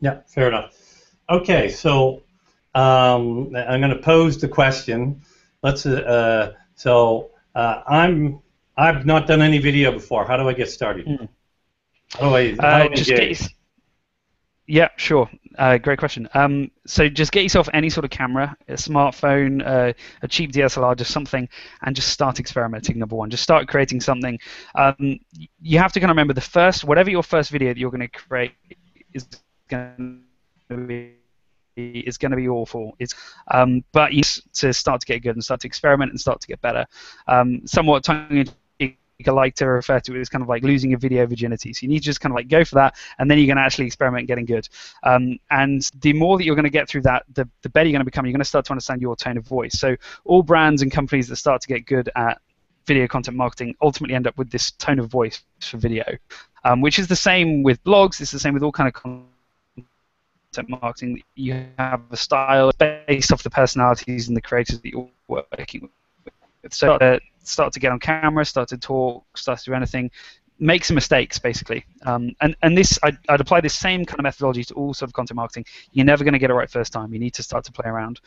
Yeah, fair enough. Okay, so I'm going to pose the question. I've not done any video before. How do I get started? How do I engage? Yeah, sure. Great question. So just get yourself any sort of camera, a smartphone, a cheap DSLR, just something, and just start experimenting. Number one, just start creating something. You have to kind of remember whatever your first video that you're going to create is going to be awful. But you need to start to get good and start to experiment and start to get better. Somewhat tongue-in-cheek, I like to refer to it as kind of like losing your video virginity. So you need to just kind of like go for that, and then you're going to actually experiment getting good. And the more that you're going to get through that, the better you're going to become. You're going to start to understand your tone of voice. So all brands and companies that start to get good at video content marketing ultimately end up with this tone of voice for video, which is the same with blogs. It's the same with all kind of content marketing. You have a style based off the personalities and the creators that you're working with. So start to get on camera, start to talk, start to do anything, make some mistakes, basically. And this, I'd apply this same kind of methodology to all sort of content marketing. You're never going to get it right first time. You need to start to play around.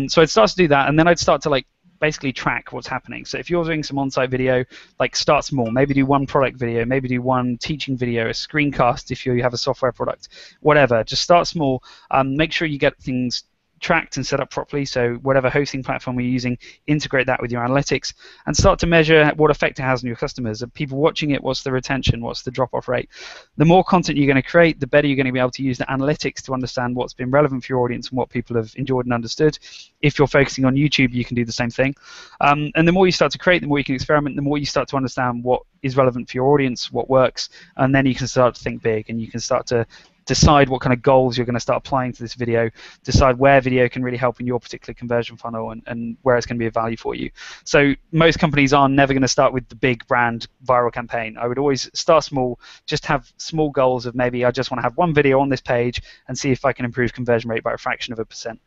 So I'd start to do that, and then I'd start to basically track what's happening. So if you're doing some on-site video, start small. Maybe do one product video, maybe do one teaching video, a screencast if you have a software product, whatever. Just start small. Make sure you get things tracked and set up properly. So whatever hosting platform you're using, integrate that with your analytics and start to measure what effect it has on your customers. Are people watching it? What's the retention? What's the drop-off rate? The more content you're going to create, the better you're going to be able to use the analytics to understand what's been relevant for your audience and what people have enjoyed and understood. If you're focusing on YouTube, you can do the same thing. And the more you start to create, the more you can experiment, the more you start to understand what is relevant for your audience, what works, and then you can start to think big and you can start to decide what kind of goals you're going to start applying to this video, decide where video can really help in your particular conversion funnel and where it's going to be of value for you. So most companies are never going to start with the big brand viral campaign. I would always start small, just have small goals of maybe I just want to have one video on this page and see if I can improve conversion rate by a fraction of a percent.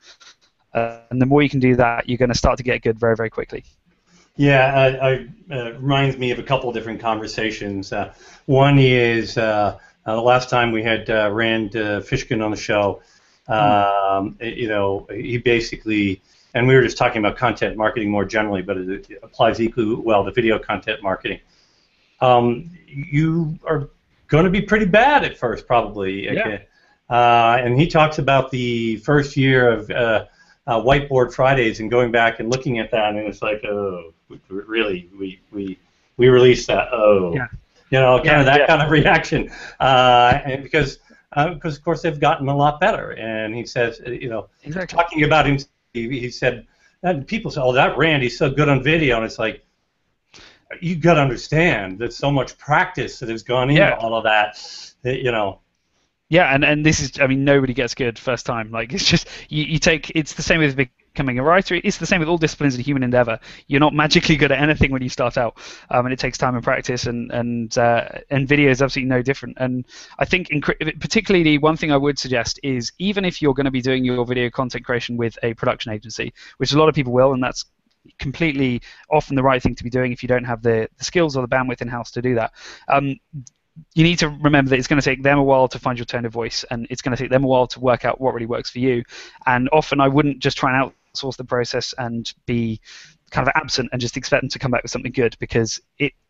And the more you can do that, you're going to start to get good very, very quickly. Yeah, reminds me of a couple of different conversations. One is the last time we had Rand Fishkin on the show, he basically, and we were just talking about content marketing more generally, but it applies equally well to video content marketing. you are going to be pretty bad at first, probably. Yeah. And he talks about the first year of Whiteboard Fridays and going back and looking at that, and it's like, oh, really, we released that? Oh, Yeah. you know, kind of that kind of reaction, and because of course they've gotten a lot better. And he says, you know, talking about him, he said, and people say, oh, that Randy's so good on video, and it's like, you got to understand there's so much practice that has gone into all of that, you know. Yeah, and this is, I mean, nobody gets good first time. Like, it's just, you take, it's the same with becoming a writer. It's the same with all disciplines in human endeavor. You're not magically good at anything when you start out, and it takes time and practice, and video is absolutely no different. And I think, particularly, one thing I would suggest is, even if you're going to be doing your video content creation with a production agency, which a lot of people will, and that's completely often the right thing to be doing if you don't have the skills or the bandwidth in-house to do that. You need to remember that it's going to take them a while to find your tone of voice, and it's going to take them a while to work out what really works for you. And often I wouldn't just try and outsource the process and be kind of absent and just expect them to come back with something good, because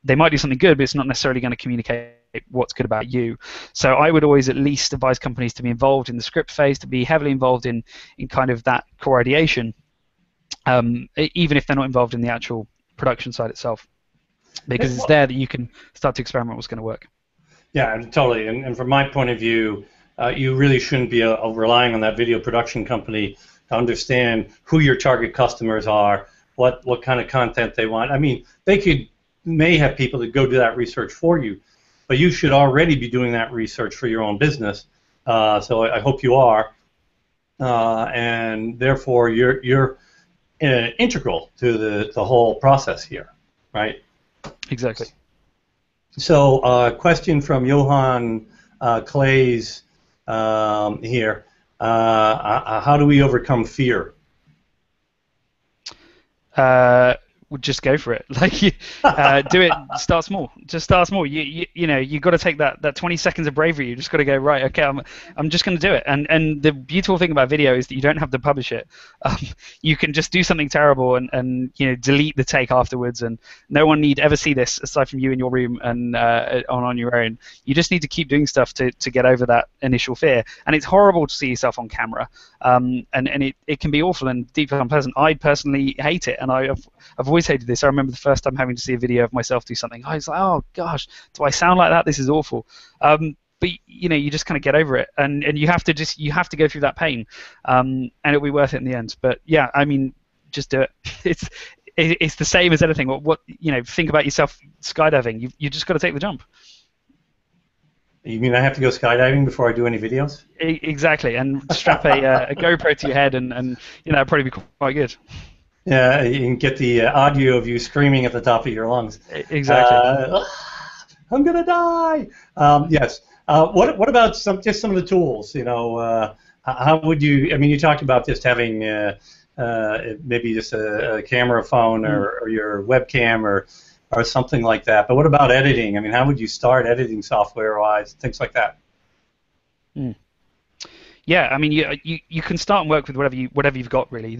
they might do something good, but it's not necessarily going to communicate what's good about you. So I would always at least advise companies to be involved in the script phase, to be heavily involved in kind of that core ideation, even if they're not involved in the actual production side itself, because it's there that you can start to experiment what's going to work. Yeah, totally. And from my point of view, you really shouldn't be relying on that video production company to understand who your target customers are, what kind of content they want. I mean, they may have people that go do that research for you, but you should already be doing that research for your own business. So I hope you are, and therefore you're integral to the whole process here, right? Exactly. So, question from Johan Clays here. How do we overcome fear? Would just go for it. Like, do it. Start small. Just start small. You know, you got to take that 20 seconds of bravery. You just got to go, right. Okay, I'm just going to do it. And the beautiful thing about video is that you don't have to publish it. You can just do something terrible and you know, delete the take afterwards, and no one need ever see this aside from you in your room and on your own. You just need to keep doing stuff to get over that initial fear. And it's horrible to see yourself on camera. And it can be awful and deeply unpleasant. I personally hate it, and I've always hated this. I remember the first time having to see a video of myself do something. I was like, oh gosh, do I sound like that? This is awful. But you know, you just kind of get over it, and you have to go through that pain, and it'll be worth it in the end. But yeah, I mean, just do it. It's the same as anything. What you know, think about yourself skydiving. You just got to take the jump. You mean I have to go skydiving before I do any videos? Exactly, and strap a GoPro to your head, and you know, it'd probably be quite good. Yeah, you can get the audio of you screaming at the top of your lungs. Exactly. I'm gonna die. Yes. What about some of the tools? You know, how would you? I mean, you talked about just having maybe just a camera phone or your webcam or something like that. But what about editing? I mean, how would you start editing software-wise, things like that? Yeah, I mean, you can start and work with whatever you've got, really.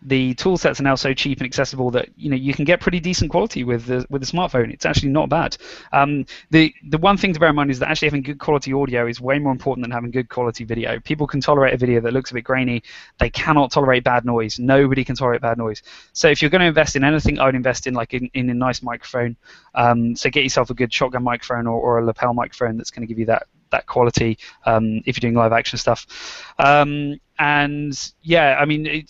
The tool sets are now so cheap and accessible that you know you can get pretty decent quality with the smartphone. It's actually not bad. The one thing to bear in mind is that actually having good quality audio is way more important than having good quality video. People can tolerate a video that looks a bit grainy. They cannot tolerate bad noise. Nobody can tolerate bad noise. So if you're going to invest in anything, I would invest in in a nice microphone. So get yourself a good shotgun microphone or a lapel microphone that's going to give you that quality if you're doing live action stuff. And yeah, I mean,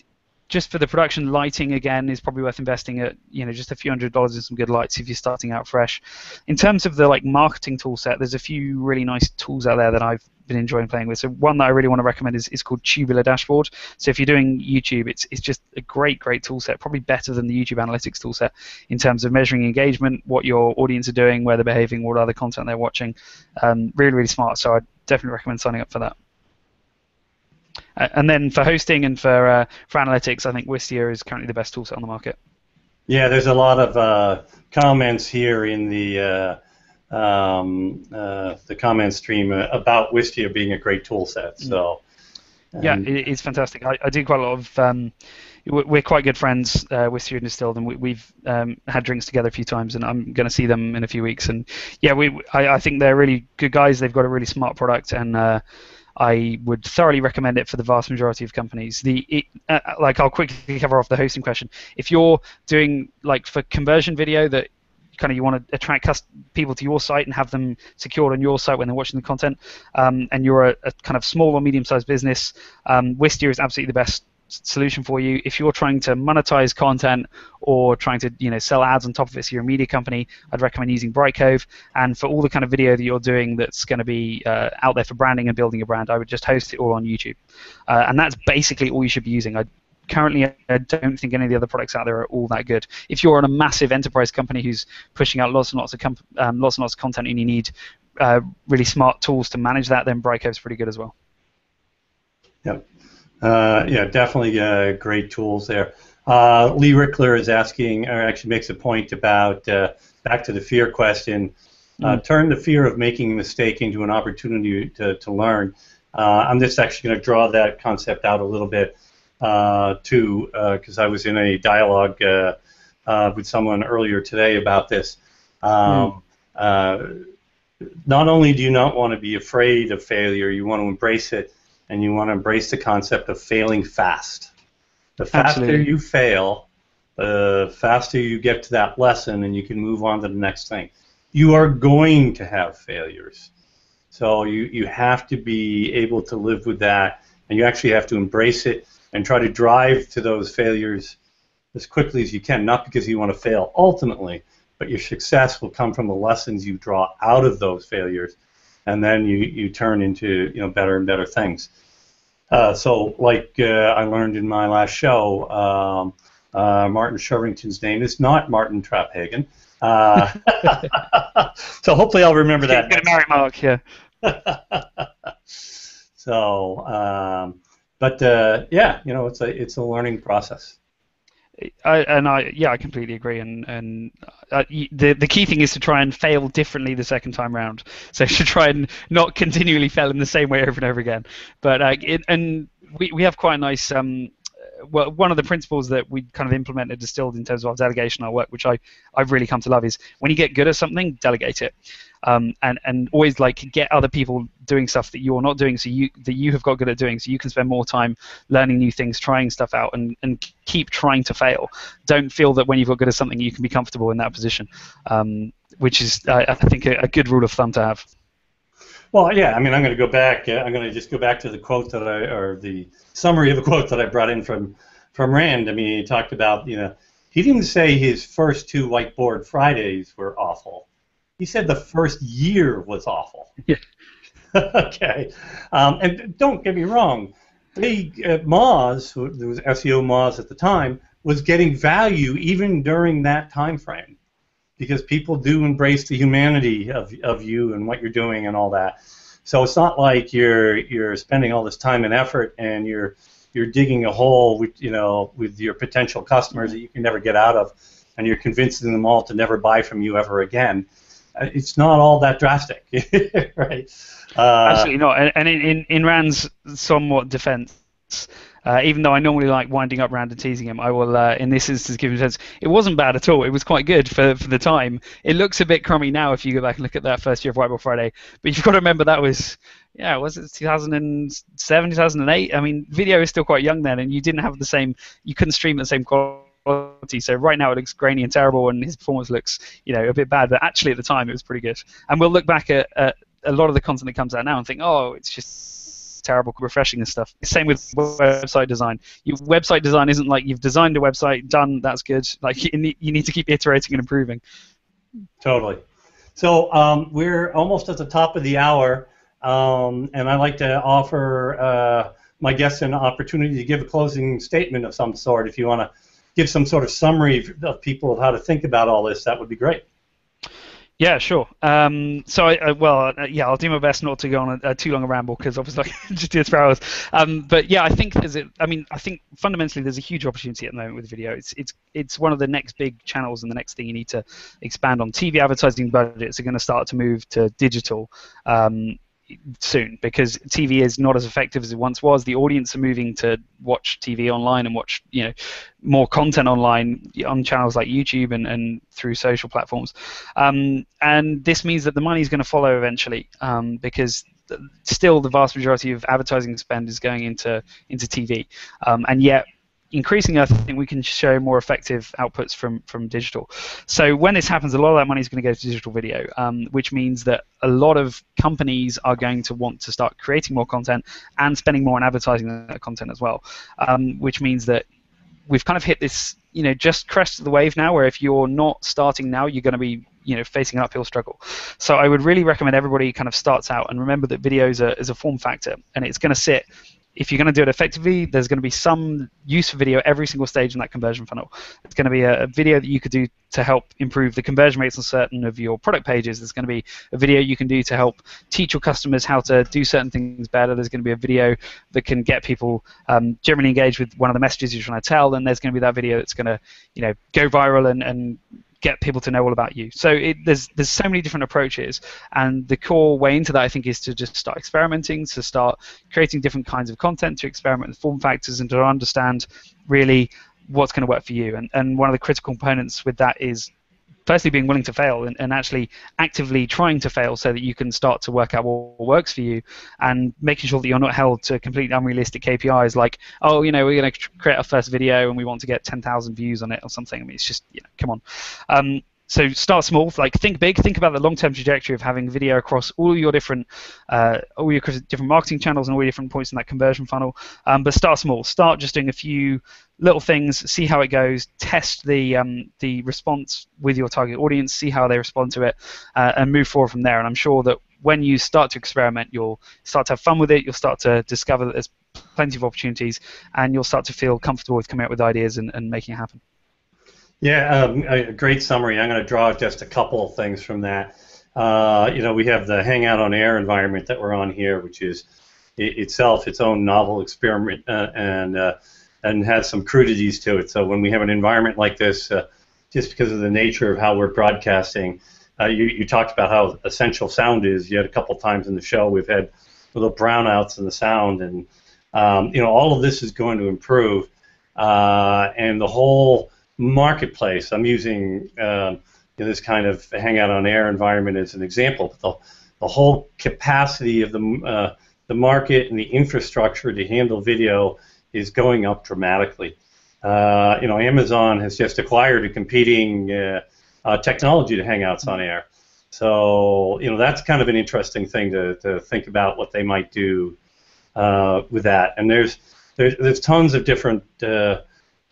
just for the production, lighting again is probably worth investing at, you know, just a few $100s in some good lights if you're starting out fresh. In terms of the marketing tool set, there's a few really nice tools out there that I've been enjoying playing with. So one that I really want to recommend is called Tubular Dashboard. So if you're doing YouTube, it's just a great tool set, probably better than the YouTube analytics tool set in terms of measuring engagement, what your audience are doing, where they're behaving, what other content they're watching. Really smart. So I'd definitely recommend signing up for that. And then for hosting and for analytics, I think Wistia is currently the best tool set on the market. Yeah, there's a lot of comments here in the comment stream about Wistia being a great tool set. So yeah, it's fantastic. I do quite a lot of we're quite good friends with Stu and Distilled, and we've had drinks together a few times, and I'm going to see them in a few weeks. And yeah, I think they're really good guys. They've got a really smart product, and I would thoroughly recommend it for the vast majority of companies. Like, I'll quickly cover off the hosting question. If you're doing, like, for conversion video that kind of you want to attract people to your site and have them secured on your site when they're watching the content, and you're a kind of small or medium-sized business, Wistia is absolutely the best solution for you. If you're trying to monetize content or trying to sell ads on top of it, so you're a media company, I'd recommend using Brightcove. And for all the kind of video that you're doing that's going to be out there for branding and building a brand, I would just host it all on YouTube. And that's basically all you should be using. Currently, I don't think any of the other products out there are all that good. If you're on a massive enterprise company who's pushing out lots and lots of content, and you need really smart tools to manage that, then Brightcove's pretty good as well. Yep. Yeah, definitely great tools there. Lee Rickler is asking, or actually makes a point about, back to the fear question, turn the fear of making a mistake into an opportunity to learn. I'm just actually going to draw that concept out a little bit too, because I was in a dialogue with someone earlier today about this. Not only do you not want to be afraid of failure, you want to embrace it. And you want to embrace the concept of failing fast. The faster Absolutely. you fail, the faster you get to that lesson and you can move on to the next thing. You are going to have failures. So you have to be able to live with that, and you actually have to embrace it and try to drive to those failures as quickly as you can, not because you want to fail ultimately, but your success will come from the lessons you draw out of those failures. And then you turn into better and better things. So like I learned in my last show, Martin Shervington's name is not Martin Traphagen. So hopefully I'll remember that. Good Mary Mark, yeah. So, yeah, it's a learning process. I completely agree, and the key thing is to try and fail differently the second time round. So to try and not continually fail in the same way over and over again. But we have quite a nice. Well, one of the principles that we kind of implemented, Distilled, in terms of our delegation, our work, which I've really come to love, is when you get good at something, delegate it, and always get other people doing stuff that you're not doing, so you have got good at doing, so you can spend more time learning new things, trying stuff out, and keep trying to fail. Don't feel that when you've got good at something, you can be comfortable in that position, which is, I think, a good rule of thumb to have. Well, yeah, I mean, I'm going to go back. I'm going to just go back to the quote or the summary of the quote that I brought in from Rand. I mean, he talked about, he didn't say his first 2 Whiteboard Fridays were awful. He said the first year was awful. Yeah. Okay. And don't get me wrong, Moz, there was SEO Moz at the time, was getting value even during that time frame, because people do embrace the humanity of you and what you're doing and all that. So it's not like you're spending all this time and effort and you're digging a hole with your potential customers that you can never get out of, and you're convincing them all to never buy from you ever again. It's not all that drastic, right? Absolutely not. And in Rand's somewhat defense, even though I normally like winding up Rand and teasing him, I will, in this instance, give him a sense. It wasn't bad at all. It was quite good for the time. It looks a bit crummy now if you go back and look at that first year of Whiteboard Friday. But you've got to remember that was, was it 2007, 2008? I mean, video is still quite young then, and you didn't have the same, you couldn't stream at the same quality. So right now it looks grainy and terrible, and his performance looks, a bit bad. But actually at the time it was pretty good. And we'll look back at a lot of the content that comes out now and think, oh, it's just terrible, refreshing and stuff. Same with website design. Your website design isn't like you've designed a website, done, that's good. Like you need to keep iterating and improving. Totally. So we're almost at the top of the hour, and I'd like to offer my guests an opportunity to give a closing statement of some sort. If you want to give some sort of summary of people of how to think about all this, that would be great. Yeah, sure. So, I'll do my best not to go on a too long a ramble, because obviously I can just do this for hours. But yeah, I think I think fundamentally there's a huge opportunity at the moment with video. It's one of the next big channels and the next thing you need to expand on. TV advertising budgets are going to start to move to digital. soon, because TV is not as effective as it once was. The audience are moving to watch TV online and watch, more content online on channels like YouTube and through social platforms. And this means that the money is going to follow eventually, because still the vast majority of advertising spend is going into TV, and yet increasingly, I think we can show more effective outputs from digital. So when this happens, a lot of that money is going to go to digital video, which means that a lot of companies are going to want to start creating more content and spending more on advertising that content as well, which means that we've kind of hit this, just crest of the wave now, where if you're not starting now, you're going to be facing an uphill struggle. So I would really recommend everybody kind of starts out and remember that video is a form factor, and it's going to sit. If you're going to do it effectively, there's going to be some use for video every single stage in that conversion funnel. It's going to be a video that you could do to help improve the conversion rates on certain of your product pages. There's going to be a video you can do to help teach your customers how to do certain things better. There's going to be a video that can get people generally engaged with one of the messages you're trying to tell. And there's going to be that video that's going to, go viral and get people to know all about you. So there's so many different approaches, and the core way into that, I think, is to just start experimenting, to start creating different kinds of content, to experiment with form factors, and to understand really what's going to work for you. And one of the critical components with that is firstly being willing to fail and actually actively trying to fail so that you can start to work out what works for you, and making sure that you're not held to completely unrealistic KPIs like, oh, we're going to create our first video and we want to get 10,000 views on it or something. I mean, it's just, come on. So start small, think big, think about the long-term trajectory of having video across all your different marketing channels and all your different points in that conversion funnel. But start small. Start just doing a few little things, see how it goes, test the response with your target audience, see how they respond to it, and move forward from there. And I'm sure that when you start to experiment, you'll start to have fun with it, you'll start to discover that there's plenty of opportunities, and you'll start to feel comfortable with coming up with ideas and making it happen. Yeah, a great summary. I'm going to draw just a couple of things from that. We have the Hangout on Air environment that we're on here, which is itself its own novel experiment and has some crudities to it. So when we have an environment like this, just because of the nature of how we're broadcasting, you talked about how essential sound is. You had a couple times in the show we've had little brownouts in the sound, and all of this is going to improve, and the whole marketplace. I'm using this kind of Hangout on Air environment as an example, but the whole capacity of the market and the infrastructure to handle video is going up dramatically. Amazon has just acquired a competing technology to Hangouts on Air. So that's kind of an interesting thing to think about what they might do with that. And there's tons of different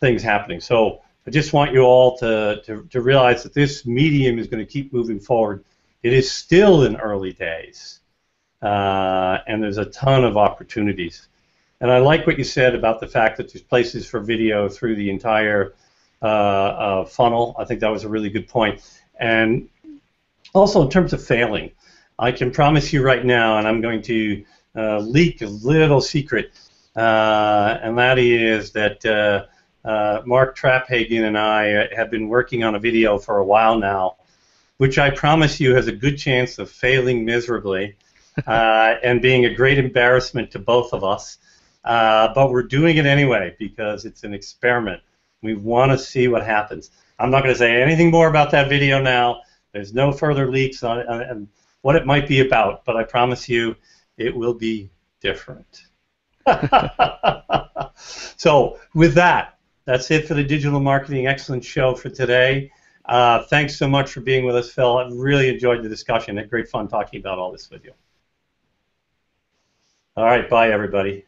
things happening. So I just want you all to realize that this medium is going to keep moving forward. It is still in early days, and there's a ton of opportunities. And I like what you said about the fact that there's places for video through the entire funnel. I think that was a really good point. And also in terms of failing, I can promise you right now, and I'm going to leak a little secret, and that is that Mark Traphagen and I have been working on a video for a while now, which I promise you has a good chance of failing miserably and being a great embarrassment to both of us. But we're doing it anyway because it's an experiment. We want to see what happens. I'm not going to say anything more about that video now. There's no further leaks on what it might be about, but I promise you it will be different. So with that, that's it for the Digital Marketing Excellence Show for today. Thanks so much for being with us, Phil. I really enjoyed the discussion. Had great fun talking about all this with you. All right, bye, everybody.